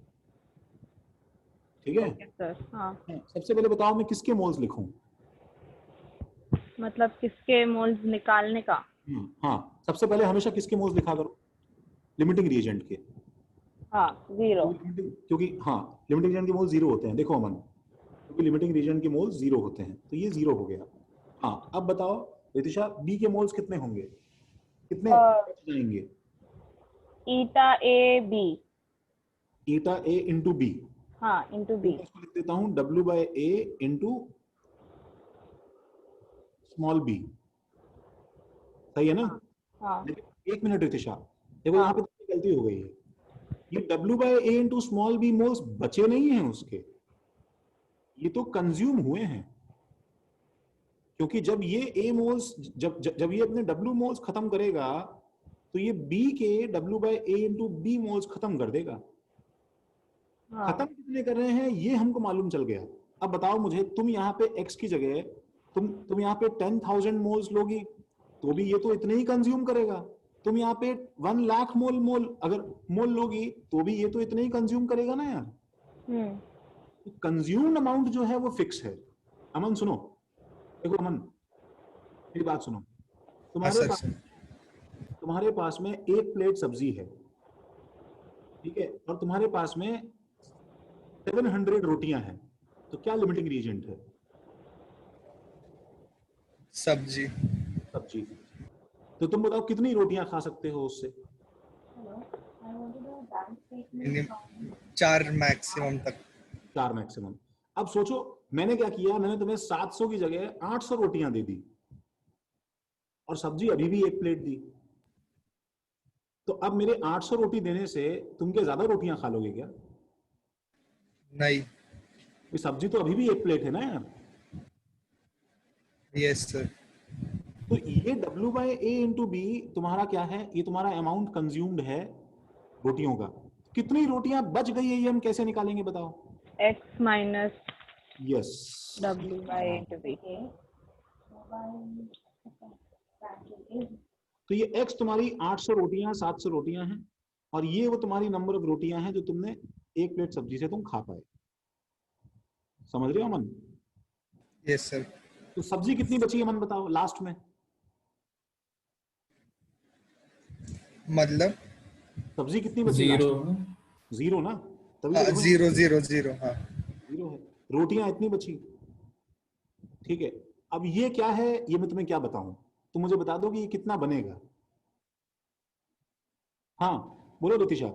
ठीक है? Okay sir. हाँ, सबसे पहले बताओ मैं किसके मोल्स लिखूं? मतलब किसके मोल्स निकालने का? हाँ, सबसे पहले हमेशा किसके मोल्स लिखा करो? लिमिटिंग रिएजेंट के। हाँ, 0। क्योंकि हाँ, लिमिटिंग रीजन के मोल 0 होते हैं। देखो अमन, क्योंकि लिमिटिंग रीजन के मोल 0 होते हैं, तो ये 0 हो गया। हाँ, अब बताओ रितिशा, बी के मोल्स कितने होंगे? कितने बच जाएंगे? Eta A B. Eta A into B. हाँ, इंटू बी। इसको लिख देता हूँ W by A into small B. सही है ना? हाँ, एक मिनट रितिशा, देखो यहाँ पे गलती हो गई है। ये W by A into small B moles बचे नहीं हैं उसके, ये तो कंज्यूम हुए हैं। क्योंकि जब ये A मोल्स जब ये अपने W मोल्स खत्म करेगा तो ये B के W by A into B moles खत्म कर देगा। हाँ। खत्म कितने कर रहे हैं ये हमको मालूम चल गया। अब बताओ मुझे, तुम यहाँ पे X की जगह तुम यहाँ पे 10,000 मोल्स लोगी तो भी ये तो इतने ही कंज्यूम करेगा। तुम यहाँ पे 1 लाख मोल अगर मोल लोगी तो भी ये तो इतने ही कंज्यूम करेगा ना यार। कंज्यूम्ड अमाउंट जो है वो फिक्स है। अमन सुनो, देखो अमन मेरी बात सुनो, तुम्हारे पास में एक प्लेट सब्जी है, ठीक है, और तुम्हारे पास में 700 रोटियां हैं, तो क्या लिमिटिंग रीजेंट है? सब्जी। सब्जी। तो तुम बताओ कितनी रोटियां खा सकते हो उससे? 4 मैक्सिमम तक। 4 मैक्सिमम। अब सोचो मैंने क्या किया, मैंने तुम्हें 700 की जगह 800 रोटियां दे दी और सब्जी अभी भी एक प्लेट दी। तो अब मेरे 800 रोटी देने से तुम क्या ज्यादा रोटियां खा लोगे क्या? नहीं। सब्जी तो अभी भी एक प्लेट है ना यार। Yes sir. तो ये W by A into B तुम्हारा क्या है? ये तुम्हारा अमाउंट कंज्यूम्ड है रोटियों का। कितनी रोटियां बच गई है ये हम कैसे निकालेंगे बताओ? X minus yes, W by into B. तो ये X तुम्हारी 800 रोटियां 700 रोटियां हैं और ये वो तुम्हारी नंबर ऑफ रोटियां हैं जो तुमने एक प्लेट सब्जी से तुम खा पाए। समझ रहे हो अमन? Yes sir. तो सब्जी कितनी बची है अमन बताओ लास्ट में? मतलब सब्जी कितनी बची? 0। 0 ना, तभी हाँ, तो देखो 0 0 0। हाँ 0 है। रोटियां इतनी बची, ठीक है। अब ये क्या है ये मैं तुम्हें क्या बताऊं, तुम मुझे बता दो कि ये कितना बनेगा। हाँ बोलो रितिशा,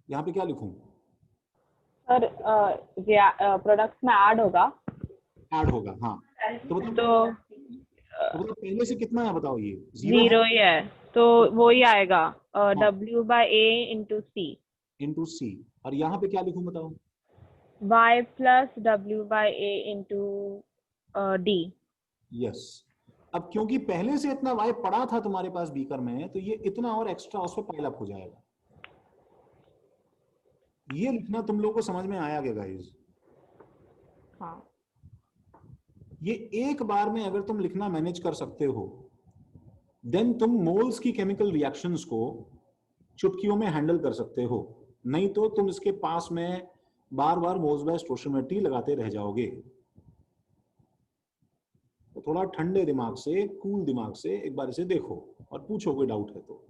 यहाँ पे क्या लिखूं? सर प्रोडक्ट में ऐड होगा। ऐड होगा, हाँ। तो मतलब तो पहले से कितना है बताओ? ये 0 ही है, तो वो ही आएगा W by A into C. Into सी। और यहाँ पे क्या लिखूं बताओ? Y plus W by A into D. Yes. अब क्योंकि पहले से इतना y पड़ा था तुम्हारे पास बीकर में, तो ये इतना और एक्स्ट्रा उस पर पाइल अप हो जाएगा। ये लिखना तुम लोगों को समझ में आया क्या गाइस? हाँ। ये एक बार में अगर तुम लिखना मैनेज कर सकते हो देन तुम मोल्स की केमिकल रिएक्शंस को चुटकियों में हैंडल कर सकते हो। नहीं तो तुम इसके पास में बार बार मोल्स बाय स्टोइचियोमेट्री लगाते रह जाओगे। तो थोड़ा ठंडे दिमाग से, कूल दिमाग से एक बार इसे देखो और पूछो कोई डाउट है तो।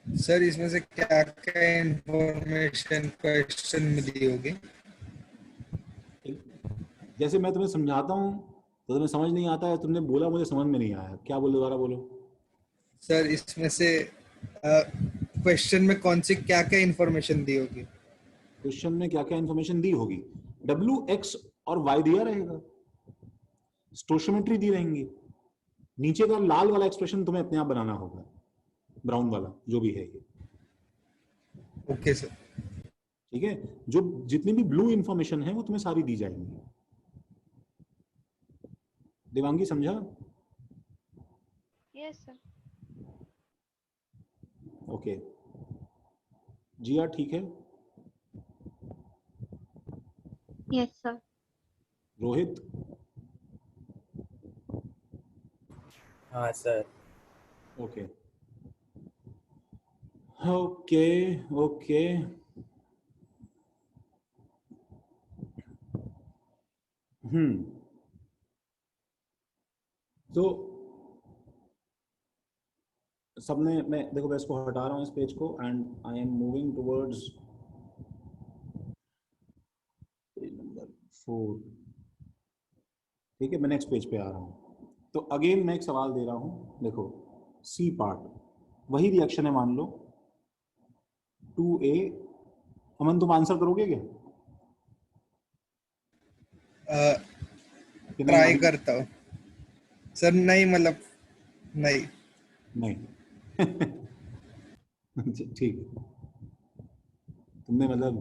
सर इसमें से क्या क्या इंफॉर्मेशन क्वेश्चन मिली होगी? जैसे मैं तुम्हें समझाता हूँ तो तुम्हें समझ नहीं आता है, तुमने बोला मुझे समझ में नहीं आया, क्या बोलो दोबारा बोलो। सर इसमें से क्वेश्चन में कौन सी क्या क्या इंफॉर्मेशन दी होगी? क्वेश्चन में क्या क्या इंफॉर्मेशन दी होगी? W, X और Y दिया रहेगा, स्टोइचियोमेट्री दी रहेंगी, नीचे का लाल वाला एक्सप्रेशन तुम्हें अपने आप बनाना होगा, ब्राउन वाला जो भी है ये। Okay sir. ठीक है, जो जितनी भी ब्लू इंफॉर्मेशन है वो तुम्हें सारी दी जाएंगी। देवांगी समझा? Yes sir. ओके। जिया ठीक है? Yes sir. रोहित? हाँ सर। ओके। ओके ओके तो सबने, मैं देखो मैं इसको हटा रहा हूँ इस पेज को and I am moving towards page number 4। ठीक है, मैं नेक्स्ट पेज पे आ रहा हूँ। तो अगेन मैं एक सवाल दे रहा हूँ, देखो सी पार्ट वही रिएक्शन है, मान लो 2A। अमन तुम आंसर करोगे क्या कि नहीं? ट्राई अभी करता हूँ सर। नहीं मतलब नहीं। नहीं ठीक है, तुमने मतलब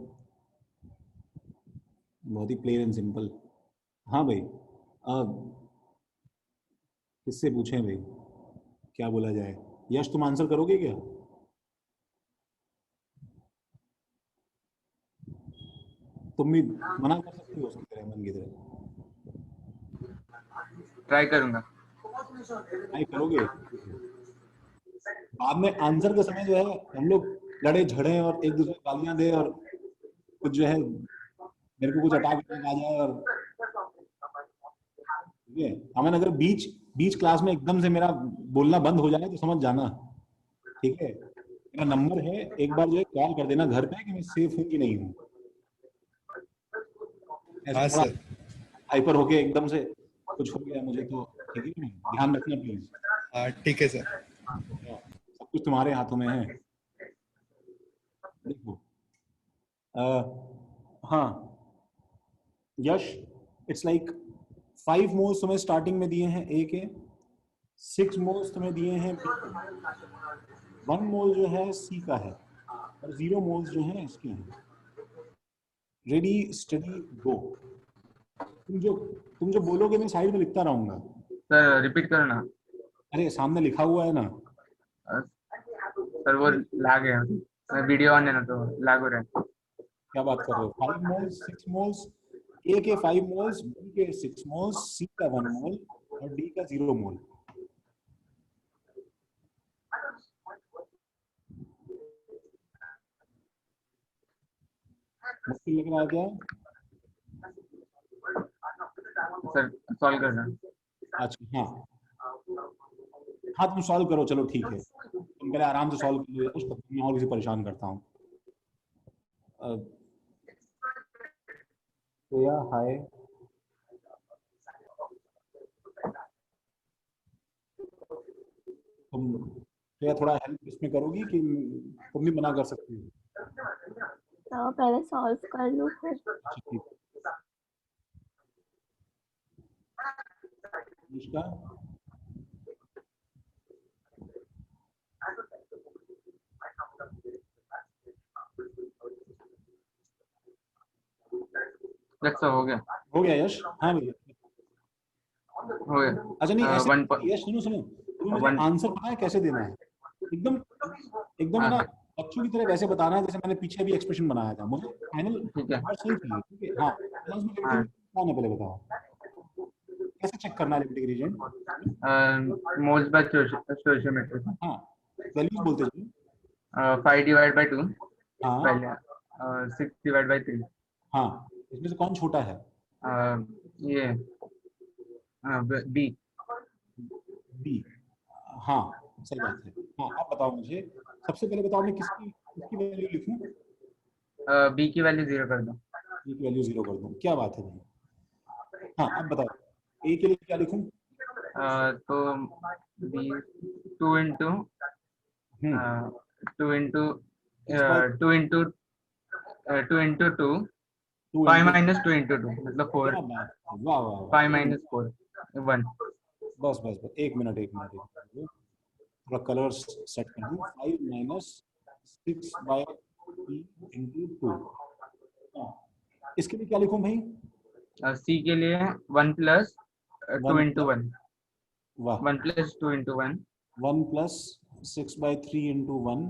बहुत ही प्लेन एंड सिंपल। हाँ भाई, अब किससे पूछें भाई, क्या बोला जाए? यश तुम आंसर करोगे क्या? तुम भी मना कर सकते हो उसकी तरह, मन की तरह ट्राई करूंगा। ट्राई करोगे। बाद में आंसर के समय जो है हम लोग लड़े झड़े और एक दूसरे को गालियां दे और कुछ जो है मेरे को कुछ अटैक आ जाए और ठीक है। अमन अगर बीच बीच क्लास में एकदम से मेरा बोलना बंद हो जाए तो समझ जाना, ठीक है? मेरा नंबर है, एक बार जो है कॉल कर देना घर पे कि मैं सेफ हूँ कि नहीं हूँ। ऐसे हाँ थोड़ा सर। हाइपर होके एकदम से कुछ हो गया मुझे तो ठीक है, ध्यान रखना प्लीज। हाँ ठीक है सर। सब कुछ तुम्हारे हाथों में है। देखो हाँ यश, इट्स लाइक 5 मोल्स तुम्हें स्टार्टिंग में दिए हैं A के, 6 मोल्स तुम्हें दिए हैं B के, 1 मोल जो है C का है और 0 मोल्स जो हैं इसके हैं। रेडी स्टडी गो। तुम जो बोलोगे मैं साइड में लिखता रहूंगा। सर रिपीट करो ना। अरे सामने लिखा हुआ है ना। सर वो लाग है, वीडियो ऑन है ना तो लाग हो रहा है। क्या बात कर रहे हो? 5 मोल्स 6 मोल्स, A के 5 मोल्स, B के 6 मोल्स, C का 1 मोल और D का 0 मोल। मुश्किल लग रहा है क्या? सर सॉल्व करना। अच्छा हाँ हाँ, तुम सॉल्व करो, चलो ठीक है, तुम पहले आराम से सॉल्व कर लो, उस तक मैं और किसी परेशान करता हूँ। श्रेया हाय, तुम श्रेया थोड़ा हेल्प इसमें करोगी कि तुम भी मना कर सकती हो? तो पहले सॉल्व कर लूँ फिर। अच्छा ठीक है। अनुष्का सर हो गया। हो गया यश? हाँ भैया हो गया। अच्छा नहीं ऐसे वन यश सुनो सुनो, तुम्हें मुझे वन आंसर पता है कैसे देना है? एकदम एकदम है हाँ ना, सर बच्चों की तरह वैसे बताना है जैसे मैंने पीछे भी एक्सप्रेशन बनाया था। मुझे फाइनल ठीक है। नंबर सही चाहिए, ठीक है? हाँ प्लस में हाँ कौन है पहले बताओ, कैसे चेक करना है limiting reagent? Moles by stoichiometry. हाँ वैल्यूज बोलते जाओ। 5 डिवाइड बाय 2 हाँ पहले, 6 डिवाइड बाय 3। हाँ, इसमें से कौन छोटा है? ये बी। बी। हाँ सही बात है। हाँ अब बताओ मुझे, सबसे पहले बताओ मैं किसकी किसकी वैल्यू लिखूं? बी की वैल्यू 0 कर दो। बी की वैल्यू 0 कर दूं, क्या बात है भाई। हाँ अब बताओ ए के लिए क्या लिखूं? तो बी 2 इंटू हम्म 2 इंटू इस बार 2 into 2 into 2 2 5 into, minus 2 into 2 मतलब 4। क्या बात है, वाह वाह वाह, 5 माइनस 4 1। बस बस बस एक मिनट एक मिनट एक मिनट, थोड़ा कलर सेट कर दूं। 5 माइनस 6 बाय 3 इंटू 2। इसके लिए क्या लिखूं भाई? सी के लिए 1 प्लस 2 1 इंटू 1। वाह 1 plus 2 into 1। 1 plus 6 by 3 into 1।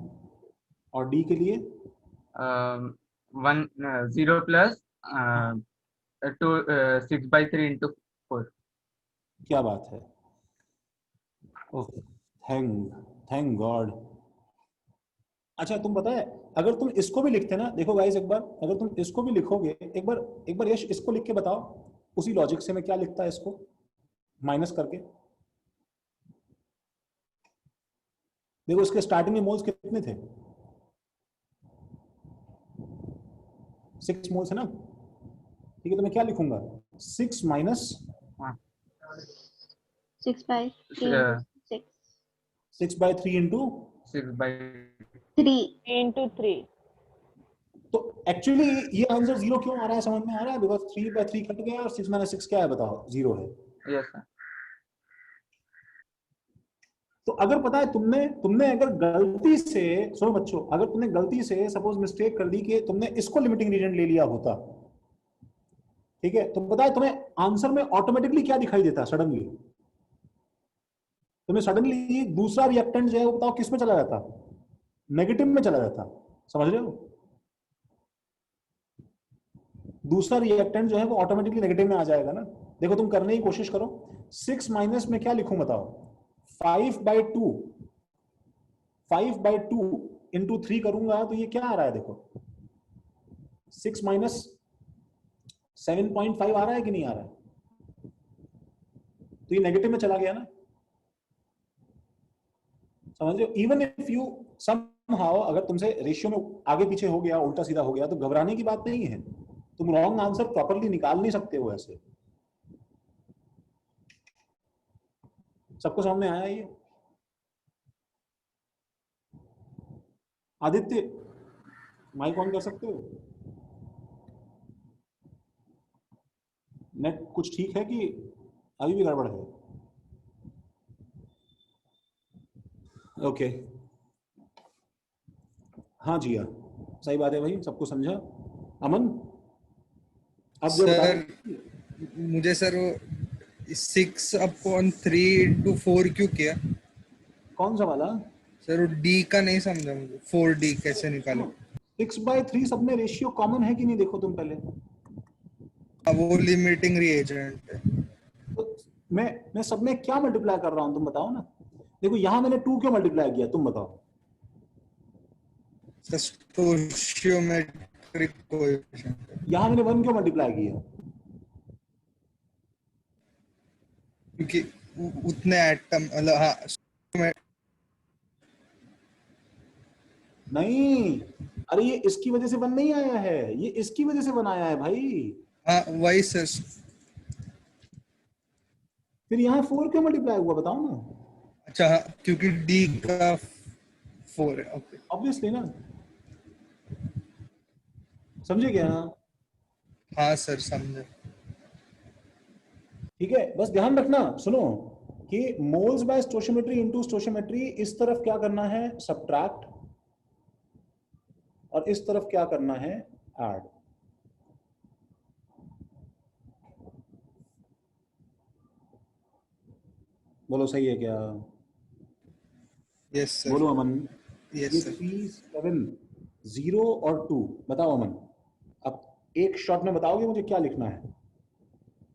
और डी के लिए 1 0 प्लस 2 6 बाय 3 इंटू 4। क्या बात है, ओह थैंक थैंक गॉड। अच्छा तुम पता है, अगर तुम इसको भी लिखते ना, देखो गाइस एक बार, अगर तुम इसको भी लिखोगे, एक बार यश इसको लिख के बताओ उसी लॉजिक से, मैं क्या लिखता है इसको माइनस करके। देखो इसके स्टार्टिंग में मोल्स कितने थे, 6 मोल्स है ना, ठीक है, तो मैं क्या लिखूंगा, 6 minus 6 by 3 Yeah. 6 6/3 into 3 into 3. तो एक्चुअली ये आंसर 0 क्यों आ रहा है, समझ में आ रहा है, बिकॉज 3/3 कट गया और 6 - 6 क्या है बताओ, 0 है। Yes, sir. तो अगर पता है तुमने अगर गलती से, सुनो बच्चों, अगर तुमने गलती से सपोज मिस्टेक कर दी कि तुमने इसको लिमिटिंग रीजन ले लिया होता, ठीक है, तो पता है तुम्हें आंसर में ऑटोमेटिकली क्या दिखाई देता, सडनली तुम्हें सडनली दूसरा रिएक्टेंट जो है वो बताओ किस में चला जाता, नेगेटिव में चला जाता, समझ रहे हो, दूसरा रिएक्टेंट जो है वो ऑटोमेटिकली नेगेटिव में आ जाएगा ना। देखो तुम करने की कोशिश करो, 6 माइनस में क्या लिखूं बताओ, 5/2 इंटू 3 करूंगा तो ये क्या आ रहा है, देखो 6 माइनस 7.5 आ रहा है कि नहीं आ रहा है, तो ये नेगेटिव में चला गया ना, समझ रहे हो। इवन इफ यू समहाउ, अगर तुमसे रेशियो में आगे पीछे हो गया, उल्टा सीधा हो गया, तो घबराने की बात नहीं है, तुम रॉन्ग आंसर प्रॉपरली निकाल नहीं सकते हो ऐसे। सबको समझ में आया ये? आदित्य माइक ऑन कर सकते हो? नेट कुछ ठीक है कि अभी भी गड़बड़ है? ओके, हाँ जी, हाँ सही बात है भाई, सबको समझा। अमन अब जो सर मुझे सर वो 6/3 into 4 क्यों किया? कौन सा वाला सर वो डी का नहीं समझा मुझे, 4D कैसे निकाले? 6/3 सब में रेशियो कॉमन है कि नहीं, देखो तुम पहले, वो लिमिटिंग रिएजेंट है। तो मैं सब में क्या मल्टीप्लाई कर रहा हूं, तुम बताओ ना। देखो यहां मैंने 2 क्यों मल्टीप्लाई किया, तुम बताओ। Stoichiometric coefficient. यहां मैंने 1 क्यों मल्टीप्लाई किया, क्योंकि उतने एटम, मतलब हाँ नहीं, अरे ये इसकी वजह से 1 नहीं आया है, ये इसकी वजह से 1 आया है भाई। हाँ वही सर। फिर यहाँ 4 क्यों मल्टीप्लाई हुआ बताओ ना। अच्छा हाँ, क्योंकि डी का 4 है। ओके ऑब्वियसली ना, समझे क्या? हाँ सर समझे। ठीक है, बस ध्यान रखना, सुनो कि moles by stoichiometry into stoichiometry, इस तरफ क्या करना है, सब्ट्रैक्ट, और इस तरफ क्या करना है, ऐड। बोलो सही है क्या? Yes sir. बोलो अमन। यस ये सर। 3, 7, 0 और 2 बताओ अमन, अब एक शॉट में बताओगे मुझे क्या लिखना है।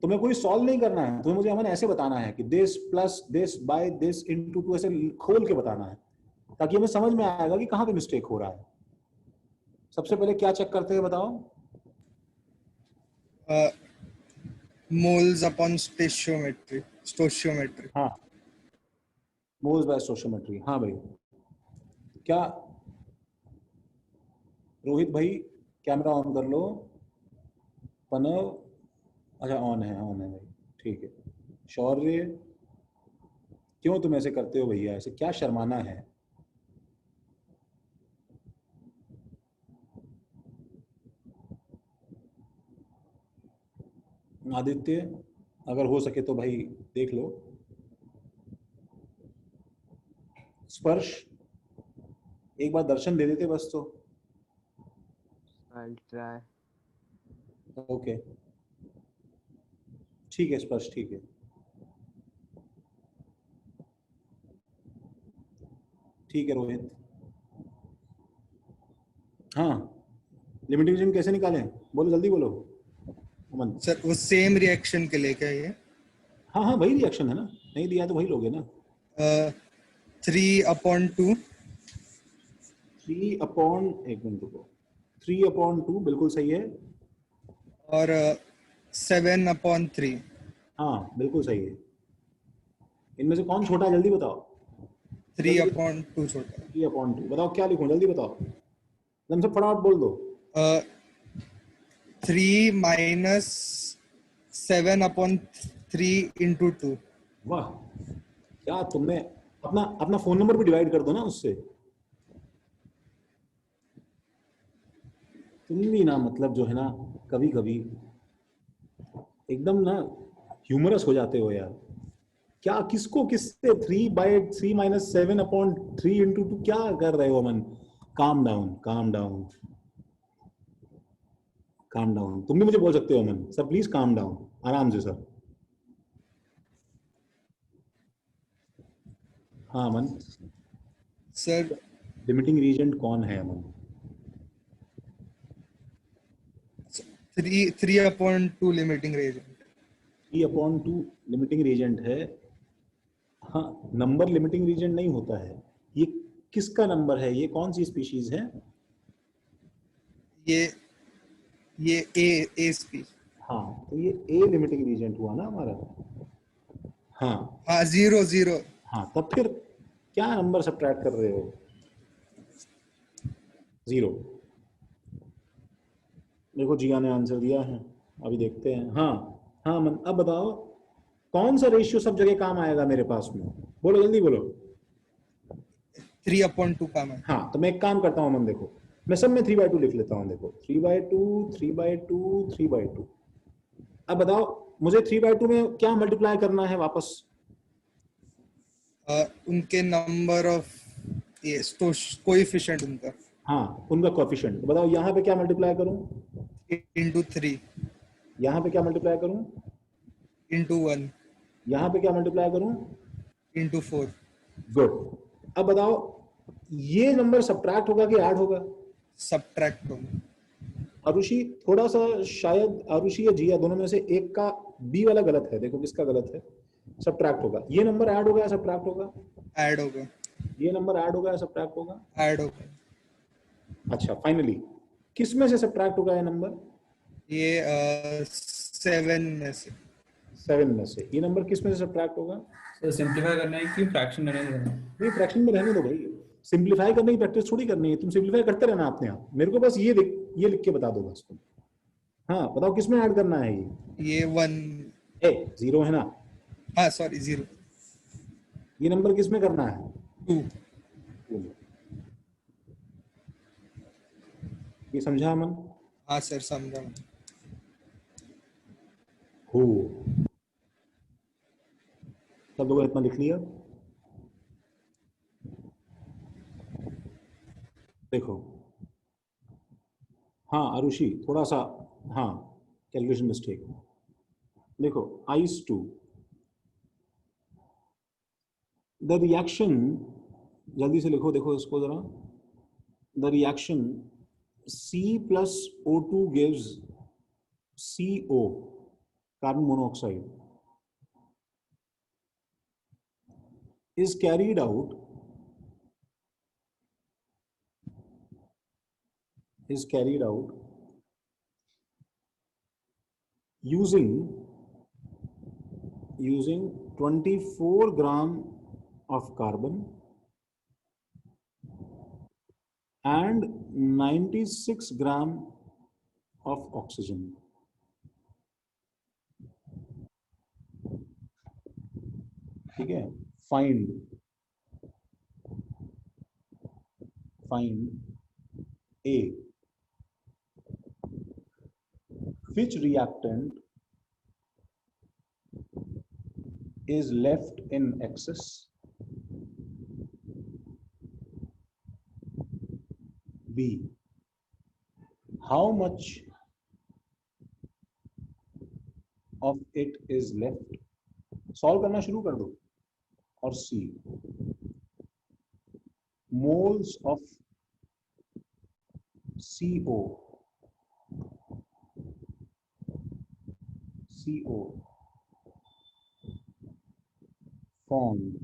तुम्हें कोई सॉल्व नहीं करना है, तुम्हें मुझे अमन ऐसे बताना है कि this plus this by this into 2, ऐसे खोल के बताना है, ताकि हमें समझ में आएगा कि कहां पे मिस्टेक हो रहा है। सबसे पहले क्या चेक करते हैं बताओ? Moles upon stoichiometry. हाँ, मोल्स बाय स्टोशियोमेट्री। हाँ भाई, क्या रोहित भाई कैमरा ऑन कर लो। पनव, अच्छा ऑन है भाई, ठीक है। शौर्य, क्यों तुम ऐसे करते हो भैया, ऐसे क्या शर्माना है? आदित्य, अगर हो सके तो भाई देख लो। स्पर्श, एक बार दर्शन दे देते बस तो। I'll try. ओके ठीक है स्पर्श, ठीक है, ठीक है रोहित। हाँ, लिमिटिंग रीजन कैसे निकालें, बोलो जल्दी बोलो अमन। सर वो सेम रिएक्शन के लिए क्या ये? हाँ हाँ वही रिएक्शन है ना, नहीं दिया तो वही लोगे ना। 3/2 एक मिनट रुको, 3/2 बिल्कुल सही है। और 7/3। हाँ बिल्कुल सही है। इनमें से कौन छोटा है जल्दी बताओ। 3/2 छोटा। 3/2 बताओ क्या लिखूं, जल्दी बताओ, एकदम से फटाफट बोल दो। 3 माइनस 7/3 इंटू 2। वाह, क्या तुमने अपना अपना फोन नंबर भी डिवाइड कर दो ना उससे। तुम भी ना मतलब जो है ना कभी कभी एकदम ना ह्यूमरस हो जाते हो यार। क्या किसको किससे 3/3 माइनस 7/3 इंटू 2 क्या कर रहे हो अमन। Calm down calm down calm down. तुम भी मुझे बोल सकते हो अमन सर, प्लीज काम डाउन, आराम से सर। हाँ अमन, सर लिमिटिंग रीजन कौन है अमन। 3/2 लिमिटिंग रेंज। 3/2 लिमिटिंग रीजेंट है। हाँ, नंबर लिमिटिंग रीजेंट नहीं होता है। ये किसका नंबर है, ये कौन सी स्पीशीज है। ये ए स्पीच। हाँ तो ये ए लिमिटिंग रीजेंट हुआ ना हमारा। हाँ हाँ 0 0। हाँ, तब फिर क्या नंबर सब्ट्रैक्ट कर रहे हो। 0। देखो जिया ने आंसर दिया है, अभी देखते हैं। हाँ हाँ मन, अब बताओ कौन सा रेशियो सब जगह काम आएगा मेरे पास में, बोलो जल्दी बोलो। 3/2 काम है। हाँ तो मैं एक काम करता हूँ मन, देखो मैं सब में 3/2 लिख लेता हूँ। देखो 3/2 3/2 3/2। अब बताओ मुझे 3/2 में क्या मल्टीप्लाई करना है वापस। उनके नंबर ऑफ ये कोएफिशिएंट उनका। हाँ उनका कोएफिशिएंट। बताओ यहाँ पे क्या मल्टीप्लाई करूँ, इंटू 3 यहाँ पे क्या मल्टीप्लाई करूँ, इंटू 1 यहाँ पे क्या मल्टीप्लाई करूँ, इंटू 4। गुड। अब बताओ ये नंबर सब्ट्रैक्ट होगा कि ऐड होगा। सब्ट्रैक्ट होगा। आरुषि थोड़ा सा, शायद आरुषि या जिया दोनों में से एक का बी वाला गलत है। देखो किसका गलत है। सब्ट्रैक्ट होगा। ये नंबर ऐड होगा या सब्ट्रैक्ट होगा। ऐड होगा। ये नंबर ऐड होगा या सब्ट्रैक्ट होगा। ऐड होगा। अच्छा फाइनली किस में से सब्ट्रैक्ट होगा ये नंबर। ये 7 में से। 7 में से। ये नंबर किस में से सब्ट्रैक्ट होगा। सर सिंपलीफाई करना है कि फ्रैक्शन में रहने देना है? नहीं फ्रैक्शन में रहने दो भाई, सिंपलीफाई करने की प्रैक्टिस थोड़ी करनी है। तुम सिंपलीफाई करते रहना अपने आप। मेरे को बस ये लिख के बता दो बस तुम। हाँ बताओ किस में ऐड करना है ये 1। 0 है ना। हाँ सॉरी 0। ये नंबर किस में करना है 2। ये समझा अमन। हाँ सर समझा। हो सब लोगों ने इतना लिख लिया। देखो हाँ आरुषि थोड़ा सा, हाँ कैलकुलेशन मिस्टेक। देखो आइस टू द रिएक्शन, जल्दी से लिखो देखो इसको जरा। The reaction C plus O2 gives CO, carbon monoxide, is carried out using 24 gram of carbon and 96 gram of oxygen. ठीक है। find A, which reactant is left in excess. B, how much of it is left. Solve करना शुरू कर दो। और C, moles of CO formed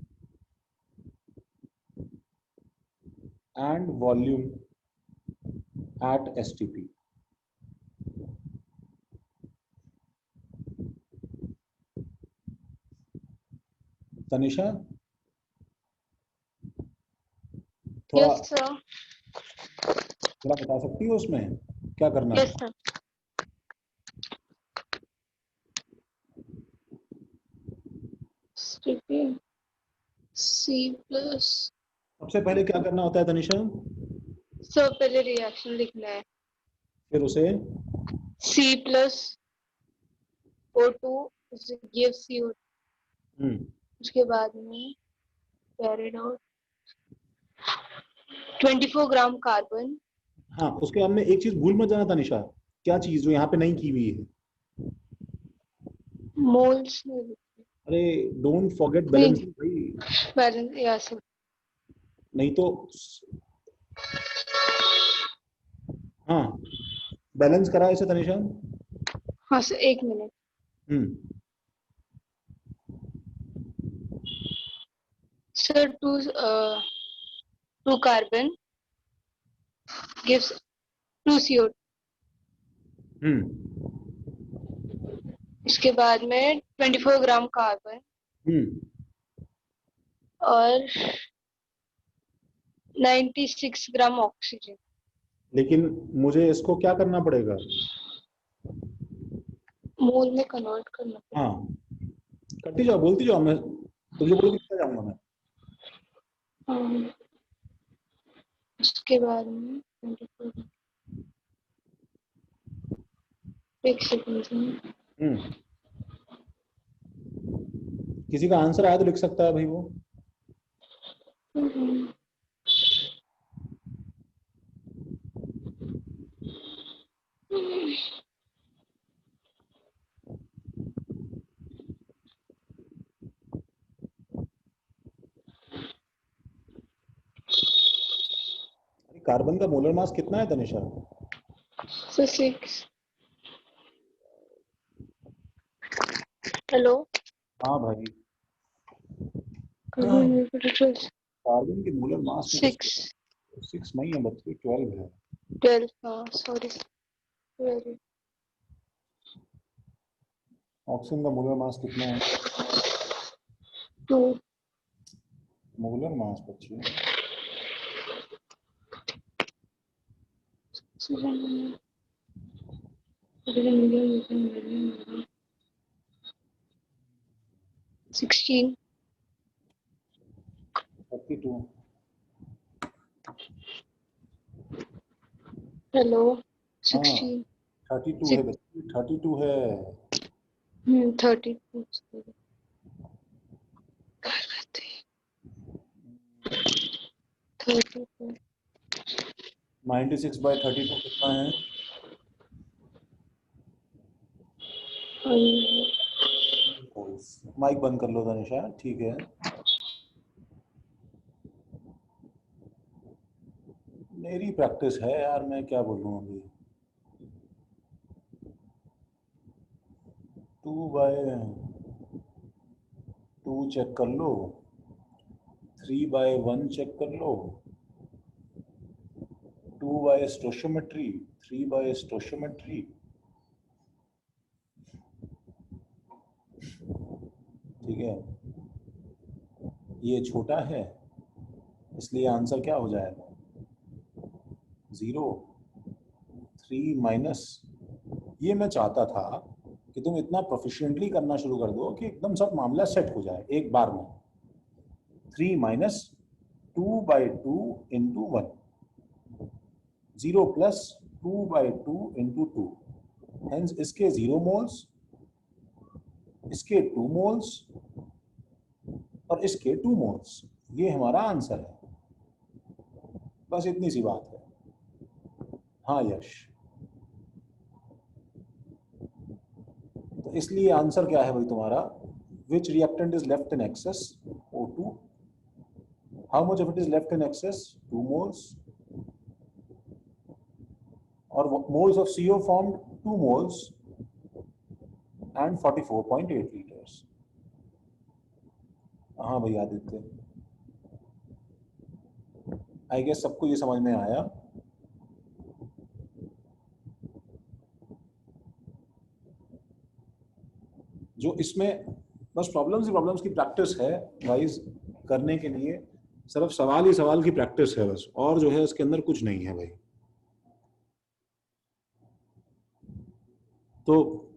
and volume at STP. Tanisha, थोड़ा yes sir. थोड़ा बता सकती हो उसमें क्या करना है? Yes sir. C plus. सबसे पहले क्या करना होता है तनिषा? सर पहले रिएक्शन लिखना है। फिर उसे C plus O2 gives CO2। उसके बाद में carried out 24 ग्राम कार्बन। हाँ, उसके बाद में एक चीज भूल मत जाना तनिषा। क्या चीज जो यहाँ पे नहीं की हुई है? मोल्स अरे डोंट फॉरगेट बैलेंसिंग भाई, बैलेंस। Yes sir. नहीं तो हाँ बैलेंस करा इसे तनिषा। हाँ सर, एक minute. Sir two carbon gives 2 CO2। इसके बाद में 24 ग्राम कार्बन और 96 ग्राम ऑक्सीजन। लेकिन मुझे इसको क्या करना पड़ेगा? मोल में कन्वर्ट करना। हाँ, करती जाओ, बोलती जाओ, मैं तुझे बोल के जाऊंगा मैं। उसके बाद में 24 एक सेकंड। किसी का आंसर आया तो लिख सकता है भाई वो। कार्बन का मोलर मास कितना है तनिषा? 6। हेलो। हाँ भाई, कार्बन के मोलर मास 6 नहीं है बल्कि 12 है। 12। हाँ सॉरी। ऑक्सीजन का मोलर मास कितना है? 2। मोलर मास बच्चे 16। 32। हेलो। हाँ 16। 32 है बच्चे, 32 है। 32। 96/32 कितना है? माइक बंद कर लो तनिषा, ठीक है। मेरी प्रैक्टिस है यार, मैं क्या बोलूं अभी। 2/2 चेक कर लो, 3/1 चेक कर लो, 2 बाय स्टोशियोमेट्री, 3 बाय स्टोशियोमेट्री। ठीक है, ये छोटा है इसलिए आंसर क्या हो जाएगा? 0। 3 माइनस, ये मैं चाहता था कि तुम इतना प्रोफिशिएंटली करना शुरू कर दो कि एकदम सब मामला सेट हो जाए एक बार में। 3 minus 2/2 into 1, 0 plus 2/2 into 2। Hence इसके 0 मोल्स, इसके 2 मोल्स और इसके 2 मोल्स, ये हमारा आंसर है। बस इतनी सी बात है। हाँ यश, तो इसलिए आंसर क्या है भाई तुम्हारा? Which reactant is left in excess? O2। How much of it is left in excess? 2 moles. और moles of CO formed 2 moles and 44.8 liters। हाँ भाई आदित्य, आई गेस सबको ये समझ में आया। जो इसमें बस प्रॉब्लम्स की प्रैक्टिस है वाइज करने के लिए, सिर्फ सवाल ही सवाल की प्रैक्टिस है बस, और जो है इसके अंदर कुछ नहीं है भाई। तो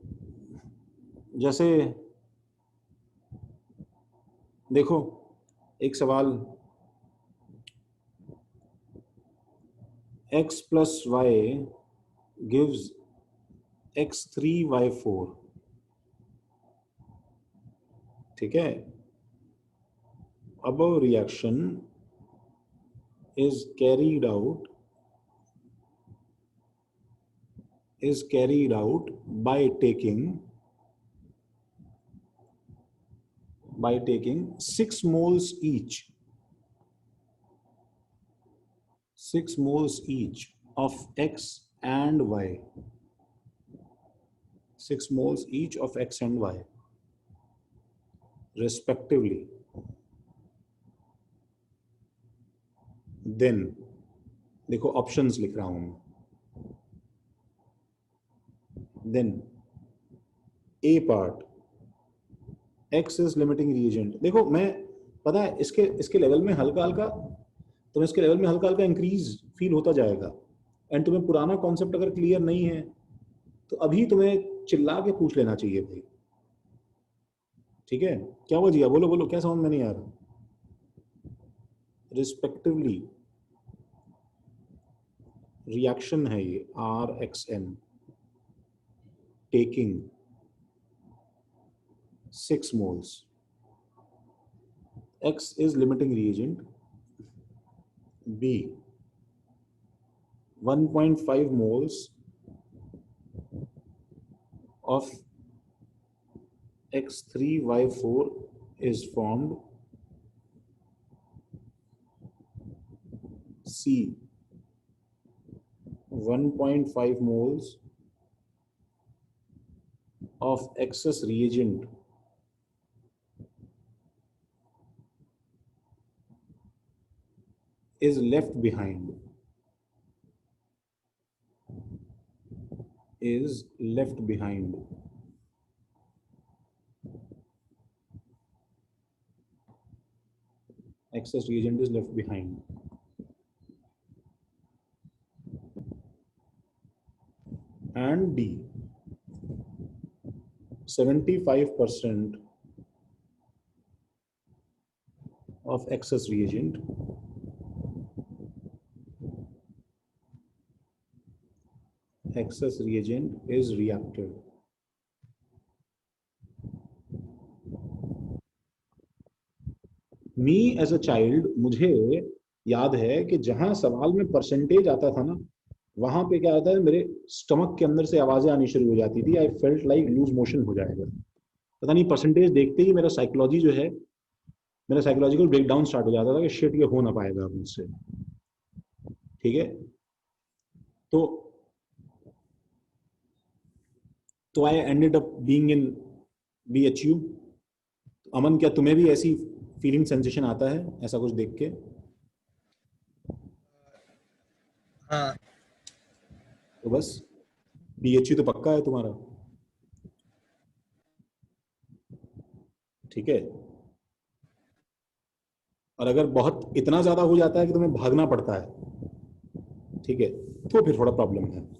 जैसे देखो एक सवाल, x plus y gives x3y4, ठीक है। above reaction is carried out by taking 6 moles each of x and y, 6 moles each of x and y respectively. Then देखो ऑप्शंस लिख रहा हूं मैं। Then A part, X is limiting reagent। देखो मैं पता है इसके लेवल में हल्का हल्का इंक्रीज फील होता जाएगा। एंड तुम्हें पुराना कॉन्सेप्ट अगर क्लियर नहीं है तो अभी तुम्हें चिल्ला के पूछ लेना चाहिए भाई, ठीक है। क्या हुआ जिया, बोलो क्या समझ में नहीं आ रहा। रिस्पेक्टिवली रिएक्शन है ये RXN taking 6 moles, X is limiting reagent, B 1.5 moles of X3Y4 is formed, C 1.5 moles of excess reagent is left behind, excess reagent is left behind, and D 75% of excess reagent is reacted. Me as a child, मुझे याद है कि जहां सवाल में percentage आता था ना, वहां पे क्या होता है, मेरे स्टमक के अंदर से आवाजें आनी शुरू हो जाती थी। I felt like loose motion हो जाएगा। पता नहीं परसेंटेज देखते ही मेरा साइकोलॉजी जो है, मेरा साइकोलॉजिकल ब्रेकडाउन स्टार्ट हो जाता था कि शिट ये हो ना पाएगा मुझसे, ठीक है। तो I ended up being in BHU। अमन, क्या तुम्हें भी ऐसी फीलिंग सेंसेशन आता है ऐसा कुछ देख के? हाँ, तो बस BHU तो पक्का है तुम्हारा, ठीक है। और अगर बहुत इतना ज्यादा हो जाता है कि तुम्हें भागना पड़ता है, ठीक है, तो फिर थोड़ा प्रॉब्लम है।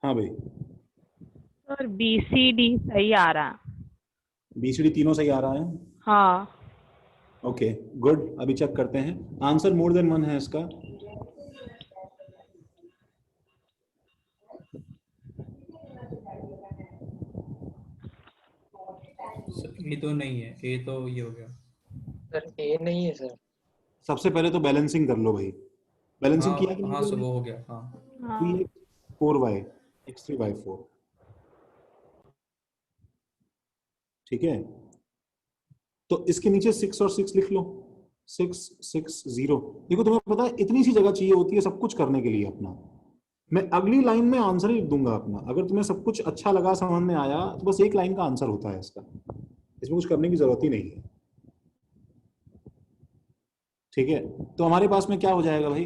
हाँ भाई, सर BCD सही आ रहा है। BCD तीनों सही आ रहा है? हाँ। ओके गुड, अभी चेक करते हैं। आंसर मोर देन वन है इसका। ये तो नहीं है, ये तो ये हो गया। सर ए नहीं है सर। सबसे पहले तो बैलेंसिंग कर लो भाई। बैलेंसिंग हाँ किया कि नहीं हाँ किया सर, भाई? वो हो गया। हाँ हाँ 3x4y x3/4, ठीक है। तो इसके नीचे 6 और 6 लिख लो, 6 6 0। देखो तुम्हें पता है इतनी सी जगह चाहिए होती है सब कुछ करने के लिए अपना। मैं अगली लाइन में आंसर ही लिख दूंगा अपना। अगर तुम्हें सब कुछ अच्छा लगा, समझ में आया, तो बस एक लाइन का आंसर होता है इसका, इसमें कुछ करने की जरूरत ही नहीं है, ठीक है। तो हमारे पास में क्या हो जाएगा भाई?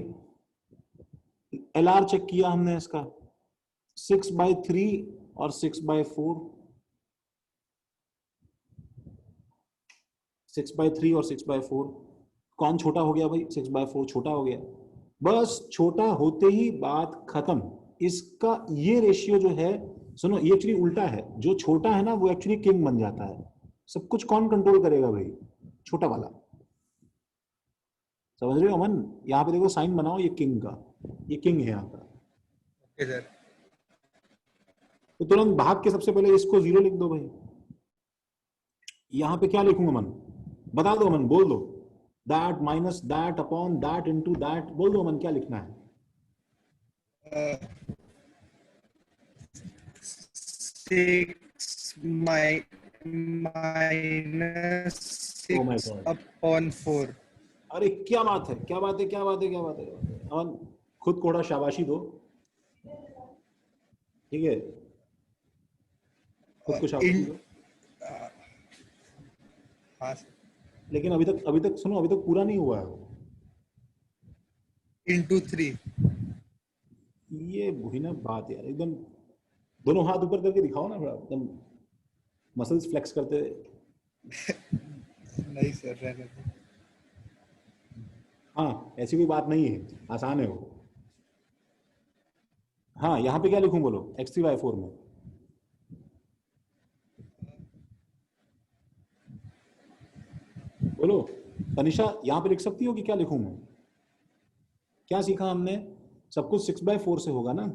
LR चेक किया हमने इसका, 6/3 और 6/4, 6/3 और 6/4, कौन छोटा हो गया भाई? 6/4 छोटा हो गया। बस छोटा होते ही बात खत्म। इसका ये रेशियो जो है, सुनो, ये एक्चुअली उल्टा है। जो छोटा है ना वो एक्चुअली किंग बन जाता है। सब कुछ कौन कंट्रोल करेगा भाई? छोटा वाला। समझ रहे हो अमन? यहाँ पे देखो साइन बनाओ ये किंग का, ये किंग है यहाँ का। Okay sir. तो तुरंत भाग के सबसे पहले इसको 0 लिख दो भाई। यहाँ पे क्या लिखूंगा अमन? बता दो अमन, बोल दो। That minus that upon that into that, बोल दो अमन क्या लिखना है? 6 minus Oh my 6 God. upon 4. अरे क्या बात है, क्या बात है, क्या बात है, क्या बात है। अमन खुद को थोड़ा शाबाशी दो, ठीक है। खुद को शाबाशी दो। हाँ सर। लेकिन अभी तक सुनो, अभी तक पूरा नहीं हुआ है वो। into 3. ये वही ना बात यार, एकदम दोनों हाथ ऊपर करके दिखाओ ना थोड़ा, एकदम मसल्स फ्लेक्स करते। नहीं सर, रहने दो। हाँ ऐसी कोई बात नहीं है, आसान है वो। हाँ यहाँ पे क्या लिखूं बोलो? x3/4 में बोलो तनिषा, यहाँ पे लिख सकती हो कि क्या लिखूं मैं? क्या सीखा हमने? सब कुछ 6/4 से होगा ना।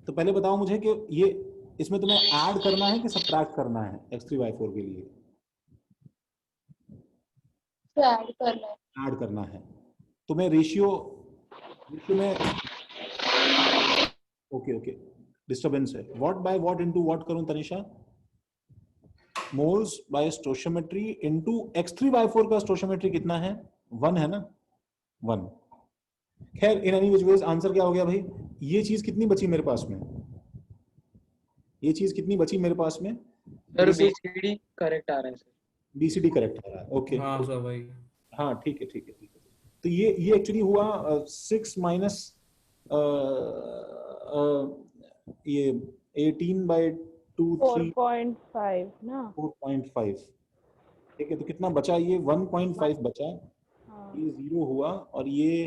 तो पहले बताओ मुझे कि ये इसमें तुम्हें ऐड करना है कि सब्ट्रैक्ट करना है x3/4 के लिए? ऐड करना है। ऐड करना है। तुम्हें रेशियो में ओके ओके डिस्टरबेंस है। What by what into what करूं Tanisha? Moles by stoichiometry into x3/4 का स्टोइशियोमेट्री कितना है? 1 है ना, 1। खैर in any which ways answer क्या हो गया भाई? ये चीज कितनी बची मेरे पास में? ये चीज कितनी बची मेरे पास में? सर BCD करेक्ट आ रहा है सर। BCD करेक्ट आ रहा है, ओके। हाँ सर भाई। हाँ ठीक है ठीक है ठीक है। तो ये एक्चुअली हुआ 6 माइनस ये 18/2 3 4.5 ना। 4.5, ठीक है। तो कितना बचा? ये 1.5 बचा, हाँ ये 0 हुआ और ये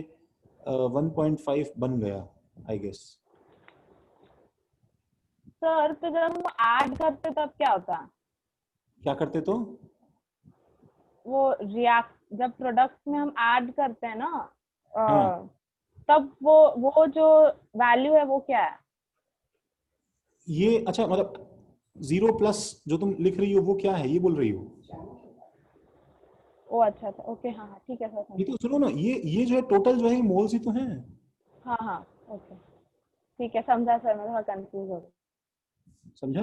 1.5 बन गया आई गेस। सर, तो जब हम ऐड करते तब क्या होता? क्या करते तो? वो रिएक्ट, जब प्रोडक्ट्स में हम ऐड करते हैं ना, हाँ। तब वो जो वैल्यू है वो क्या है? ये अच्छा मतलब 0 प्लस जो तुम लिख रही हो वो क्या है, ये बोल रही हो? ओ अच्छा अच्छा, ओके, हाँ हाँ ठीक है सर। ये तो सुनो ना, ये जो है टोटल जो है मोल्स ही तो हैं। हाँ हाँ ओके ठीक है, समझा सर, मैं थोड़ा कंफ्यूज हो गई। समझा?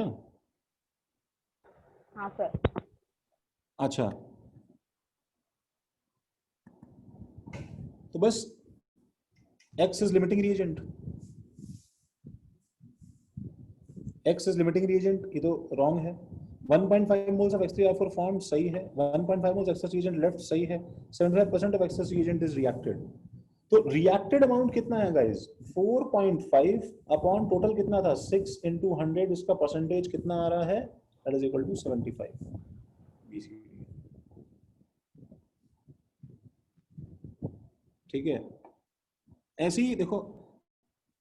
हाँ सर। अच्छा तो बस x is limiting reagent, x is limiting reagent, ये तो wrong है। 1.5 moles of x3/4 formed, सही है। 1.5 moles excess reagent left, सही है। 75% of excess reagent is reacted। तो reacted amount कितना है गाइस? 4.5 अपॉन टोटल कितना था? 6 into 100, इसका परसेंटेज कितना आ रहा है? That is equal to 75 BCD। ठीक है। ऐसे ही देखो,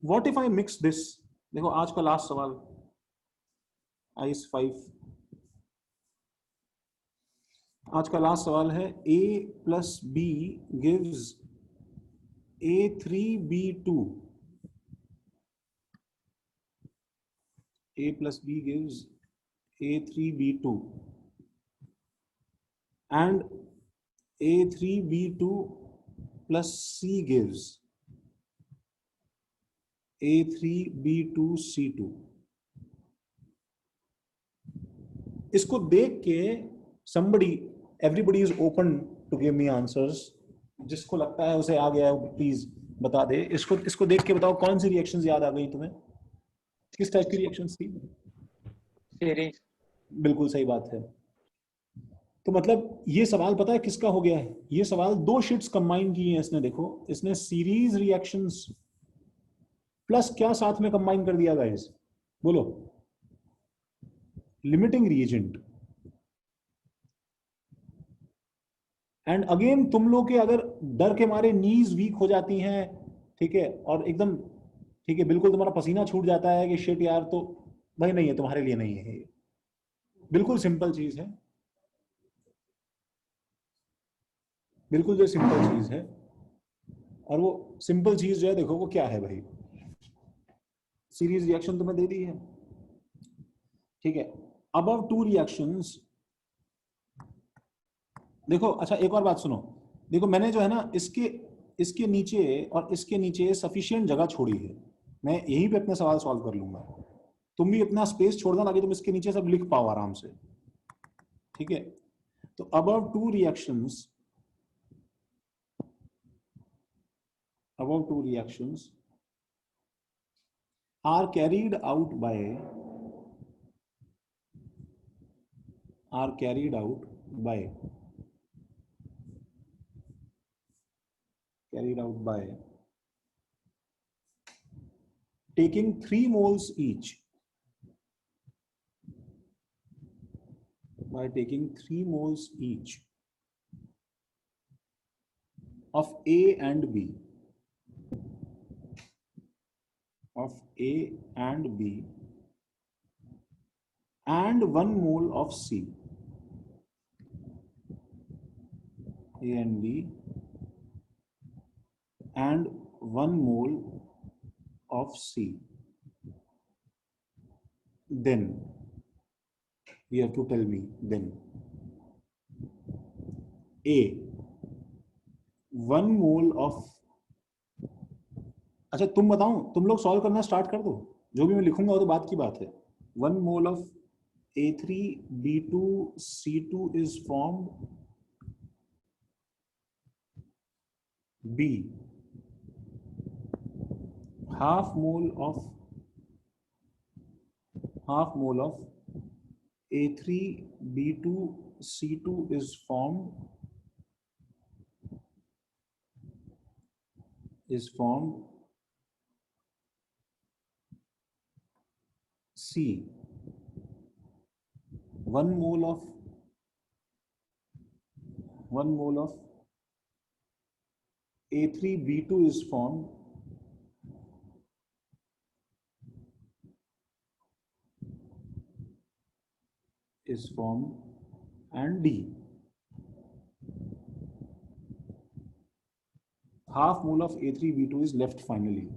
what if I mix this? देखो आज का लास्ट सवाल, आइस 5। आज का लास्ट सवाल है a plus b gives A3B2। a plus b gives A3B2 and A3B2 plus C gives A3B2C2. इसको देख के everybody is open to give me answers. जिसको लगता है उसे आ गया प्लीज बता दे. इसको देख के बताओ कौन सी रिएक्शंस याद आ गई तुम्हें? किस टाइप की रिएक्शंस थी? सीरीज. बिल्कुल सही बात है. तो मतलब ये सवाल पता है किसका हो गया है? ये सवाल दो शीट्स कंबाइन की हैं इसने. देखो इसने सीरीज रिएक्शंस प्लस क्या साथ में कंबाइन कर दिया गाइस? बोलो. Limiting reagent. एंड अगेन तुम लोग के अगर डर के मारे नीज वीक हो जाती हैं, ठीक है, और एकदम ठीक है बिल्कुल तुम्हारा पसीना छूट जाता है कि शिट यार, तो भाई नहीं है, तुम्हारे लिए नहीं है. बिल्कुल सिंपल चीज है, बिल्कुल जो सिंपल चीज है. और वो सिंपल चीज जो है देखो वो क्या है भाई? सीरीज रिएक्शन तुम्हें दे दी है, ठीक है. Above two reactions. देखो अच्छा एक और बात सुनो. देखो मैंने जो है ना इसके नीचे और इसके नीचे सफिशिएंट जगह छोड़ी है. मैं यहीं पे अपने सवाल सॉल्व कर लूंगा. तुम भी अपना स्पेस छोड़ दो ताकि तुम इसके नीचे सब लिख पाओ आराम से, ठीक है. तो above two reactions are carried out by taking 3 moles each. By taking 3 moles each of A and B. Of A and B and 1 mole of C. A and B and 1 mole of C. Then you have to tell me then. A 1 mole of. अच्छा तुम बताओ, तुम लोग solve करना start कर दो. जो भी मैं लिखूंगा वो तो बात की बात है. 1 mole of A3B2C2 is formed. B half mole of A3B2C2 is formed. C 1 mole of A3B2 is formed. And D half mole of A3B2 is left finally.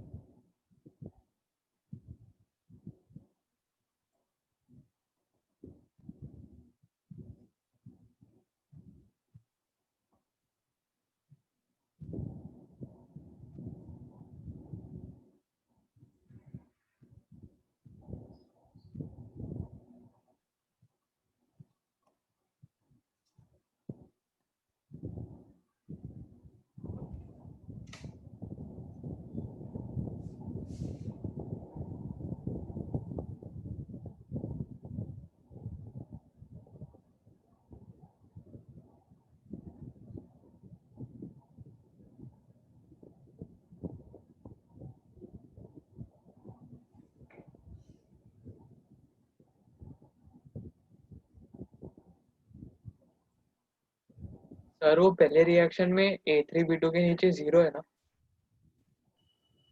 Sir वो पहले रिएक्शन में A3B2 के नीचे 0 है ना?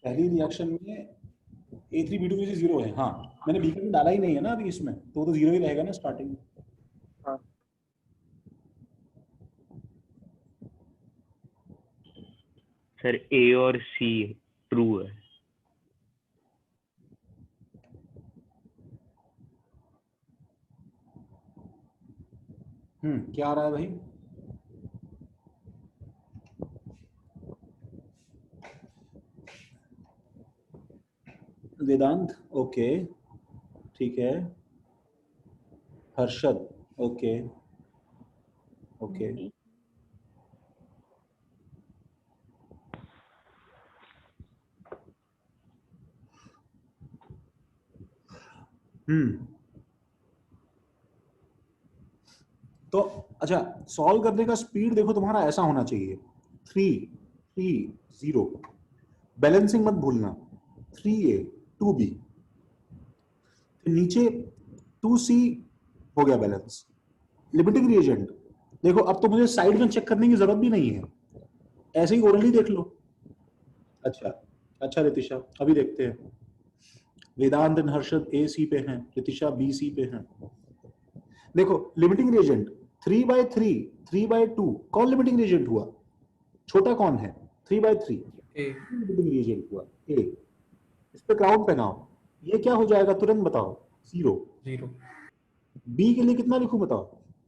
पहली रिएक्शन में A3B2 के नीचे 0 है. हाँ मैंने B डाला ही नहीं है ना अभी इसमें, तो 0 ही रहेगा ना स्टार्टिंग में. हाँ. सर A और C ट्रू है. क्या आ रहा है भाई? वेदांत, ओके, ठीक है। Harshad, okay okay. तो अच्छा, सॉल्व करने का स्पीड देखो तुम्हारा ऐसा होना चाहिए, 3 3 0। बैलेंसिंग मत भूलना, 3A 2B, नीचे 2C हो गया बैलेंस। लिमिटिंग रिएजेंट देखो, अब तो मुझे साइड में चेक करने की जरूरत भी नहीं है, ऐसे ही ओरली देख लो। अच्छा रितिशा, अभी देखते हैं। वेदांत एंड हर्षद AC पे हैं, रितिशा BC पे हैं। देखो लिमिटिंग रिएजेंट 3/3, 3/2, कौन लिमिटिंग रिएजेंट हुआ? छोटा कौन है? 3/3 लिमिटिंग रिएजेंट हुआ A। इस पे क्राउन पहनाओ, ये क्या हो जाएगा तुरंत बताओ? 0। B के लिए कितना लिखूं बताओ?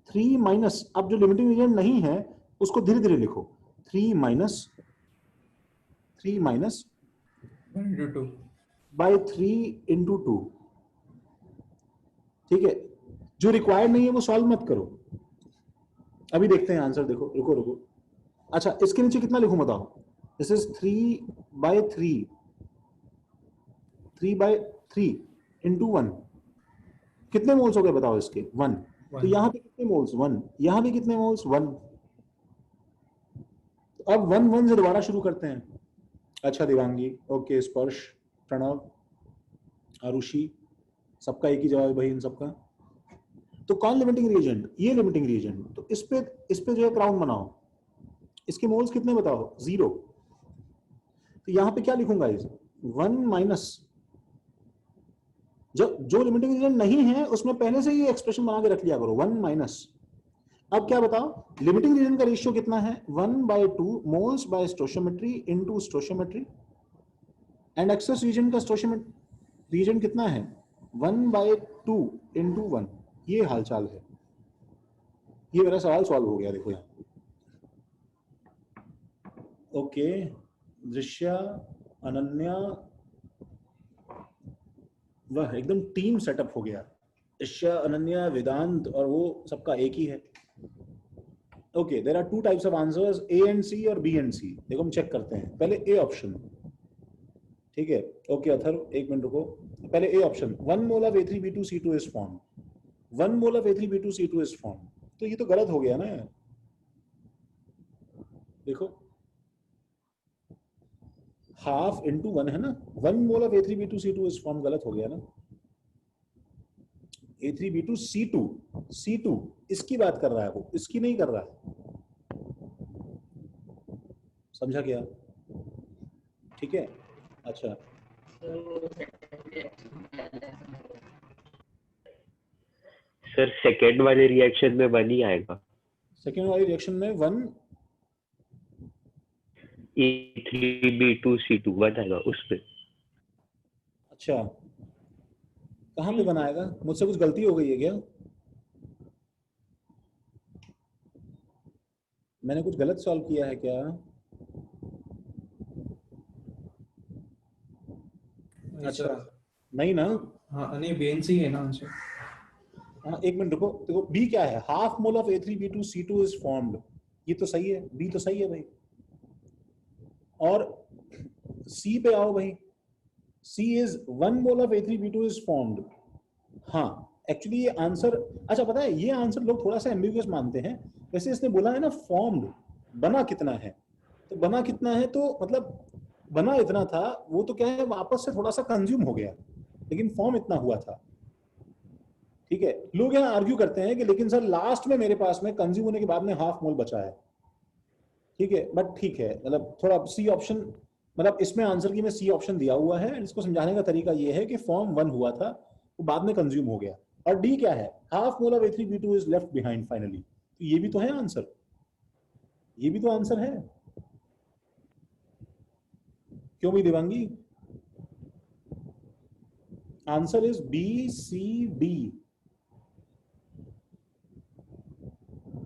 3 माइनस, अब जो लिमिटिंग रिएजेंट नहीं है उसको धीरे धीरे लिखो, 3 माइनस 1/3 × 2। ठीक है, जो रिक्वायर्ड नहीं है वो सॉल्व मत करो, अभी देखते हैं आंसर। देखो रुको। अच्छा, इसके नीचे कितना लिखूं बताओ? This is 3/3, 3/3 × 1। कितने मोल्स हो गए बताओ इसके? 1। तो यहाँ पे कितने मोल्स? 1। यहाँ भी कितने मोल्स? 1। अब 1 से दोबारा शुरू करते हैं। अच्छा दिवांगी, ओके, स्पर्श, प्रणव, आरुषि, सबका एक ही जवाब है भाई इन सबका। तो कौन लिमिटिंग रिएजेंट? ये लिमिटिंग रिएजेंट। तो इस पे जो है क्राउन बनाओ। इसके मोल्स कितने बताओ? 0। तो यहाँ पे क्या लिखूंगा? इस 1 माइनस, जो लिमिटिंग रिएजेंट नहीं है उसमें पहले से ही एक्सप्रेशन बना के रख लिया करो, 1 माइनस। अब क्या बताओ, लिमिटिंग रीजन का रेशियो कितना है? 1/2 moles by stoichiometry into stoichiometry, and excess reagent का स्टोशियोमेट्री रीजन कितना है? 1/2 × 1। ये हालचाल है। ये मेरा सवाल सॉल्व हो गया, देखो यहाँ। ओके, दृश्या, अनन्या, वह एकदम टीम सेटअप हो गया। दृश्या, अनन्या, वेदांत और वो सबका एक ही है। Okay, there are 2 types of answers, A and C और B and C। देखो हम चेक करते हैं, पहले A ऑप्शन। ठीक है, ओके अथर्व, एक मिनट रुको। पहले A option, 1 mole of A3B2C2 is form, 1 mole of A3B2C2 is form. तो ये तो गलत हो गया ना। देखो हाफ इंटू 1 है ना, 1 mole of A3B2C2 is form, गलत हो गया ना। A3B2C2 इसकी बात कर रहा है वो, इसकी नहीं कर रहा है। समझा क्या? ठीक है, अच्छा। सर सेकेंड वाले रिएक्शन में 1 ही आएगा। सेकेंड वाले रिएक्शन में 1, A3B2C2 1 आएगा उस पे। अच्छा, कहाँ पे बनाएगा? मुझसे कुछ गलती हो गई है क्या? मैंने कुछ गलत सॉल्व किया है क्या? अच्छा, नहीं ना? हाँ नहीं, BNC है ना आंसर। हाँ, एक मिनट रुको। देखो B क्या है? Half mole of A3B2C2 is formed. ये तो सही है, B तो सही है भाई। और C पे आओ भाई, C is 1 mole of A3B2 is formed. हाँ, एक्चुअली ये आंसर, अच्छा पता है, ये आंसर लोग थोड़ा सा एम्बिगुअस मानते हैं। वैसे इसने बोला है ना फॉर्म्ड, बना कितना है, तो बना कितना है तो मतलब बना इतना था, वो तो क्या है वापस से थोड़ा सा कंज्यूम हो गया, लेकिन फॉर्म इतना हुआ था। ठीक है, लोग यहाँ आर्ग्यू करते हैं कि लेकिन सर लास्ट में मेरे पास में कंज्यूम होने के बाद में हाफ मोल बचा है। ठीक है, बट ठीक है, मतलब थोड़ा C ऑप्शन, मतलब इसमें आंसर की में C ऑप्शन दिया हुआ है। इसको समझाने का तरीका ये है कि फॉर्म 1 हुआ था, वो बाद में कंज्यूम हो गया। और D क्या है? Half mole of A3B2 is left behind finally. तो ये भी तो है आंसर, ये भी तो आंसर है। क्यों भी Devangi? Answer is B, C, D।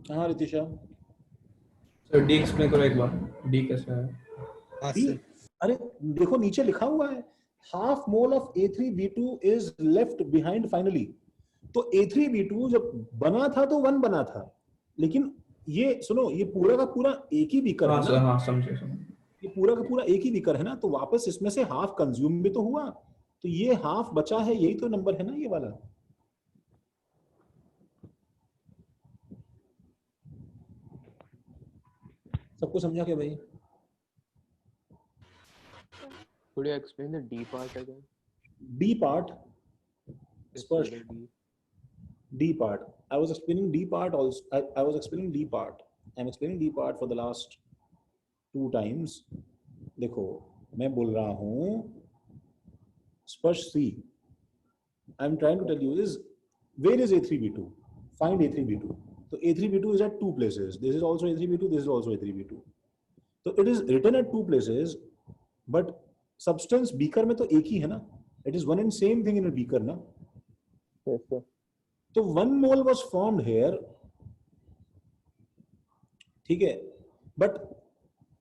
हाँ रितिशा, सर डी एक्सप्लेन करो एक बार, डी कैसे है? हाँ डी, सर, अरे देखो नीचे लिखा हुआ है half mole of A3B2 is left behind finally. तो A3B2 जब बना था तो 1 बना था, लेकिन ये सुनो, ये पूरा का पूरा एक ही बीकर हाँ है सर, ना, हाँ समझे समझे। ये पूरा का पूरा एक ही बीकर है ना, तो वापस इसमें से हाफ कंज्यूम भी तो हुआ, तो ये हाफ बचा है, यही तो नंबर है ना ये वाला। सबको समझा क्या भाई? Could you explain the D part again? D part, Just Sparsh. the D. D part. I was explaining D part also. I was explaining D part. I'm explaining D part for the last 2 times. देखो मैं बोल रहा हूँ स्पर्श C. I'm trying to tell you is where is A3B2? Find A3B2. So A3B2 is at 2 places. This is also A3B2. This is also A3B2. So it is written at 2 places, but substance beaker में तो एक ही है ना. It is one and same thing in a beaker ना. Yes, sir. So 1 mole was formed here, ठीक है, but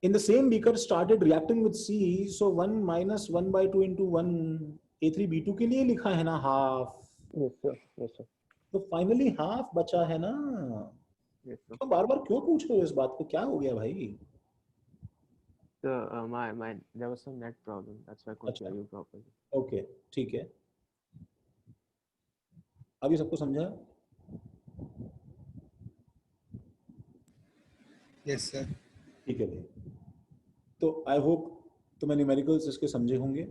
in the same beaker started reacting with C, so 1 minus 1 by 2 into 1 A3B2 के लिए लिखा है ना half. Yes, sir. Yes, sir. तो finally half बचा है ना. Yes, sir. तो बार बार क्यों पूछ रहे हो इस बात को, क्या हो गया भाई? So, there was some net problem. That's why I couldn't अच्छा. hear you properly. ओके ठीक है, अभी सबको समझा? Yes sir. ठीक है भाई, तो आई होप तुम्हें न्यूमेरिकल्स इसके समझे होंगे।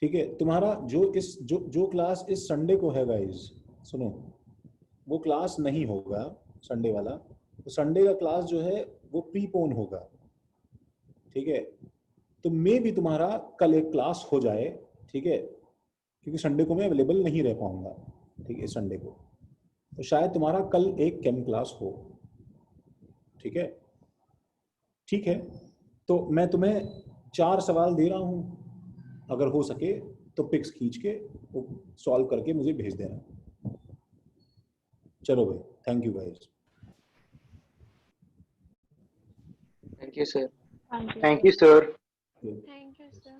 ठीक है, तुम्हारा जो क्लास इस संडे को है गाइस, सुनो, वो क्लास नहीं होगा संडे वाला, तो संडे का क्लास जो है वो प्रीपोन होगा। ठीक है, तो मे भी तुम्हारा कल एक क्लास हो जाए, ठीक है, क्योंकि संडे को मैं अवेलेबल नहीं रह पाऊंगा, ठीक है, संडे को, तो शायद तुम्हारा कल एक केम क्लास हो। ठीक है, ठीक है, तो मैं तुम्हें 4 सवाल दे रहा हूं, अगर हो सके तो पिक्स खींच के सॉल्व करके मुझे भेज देना। चलो भाई, thank you guys. Thank you sir. Thank you, sir. Thank you, sir.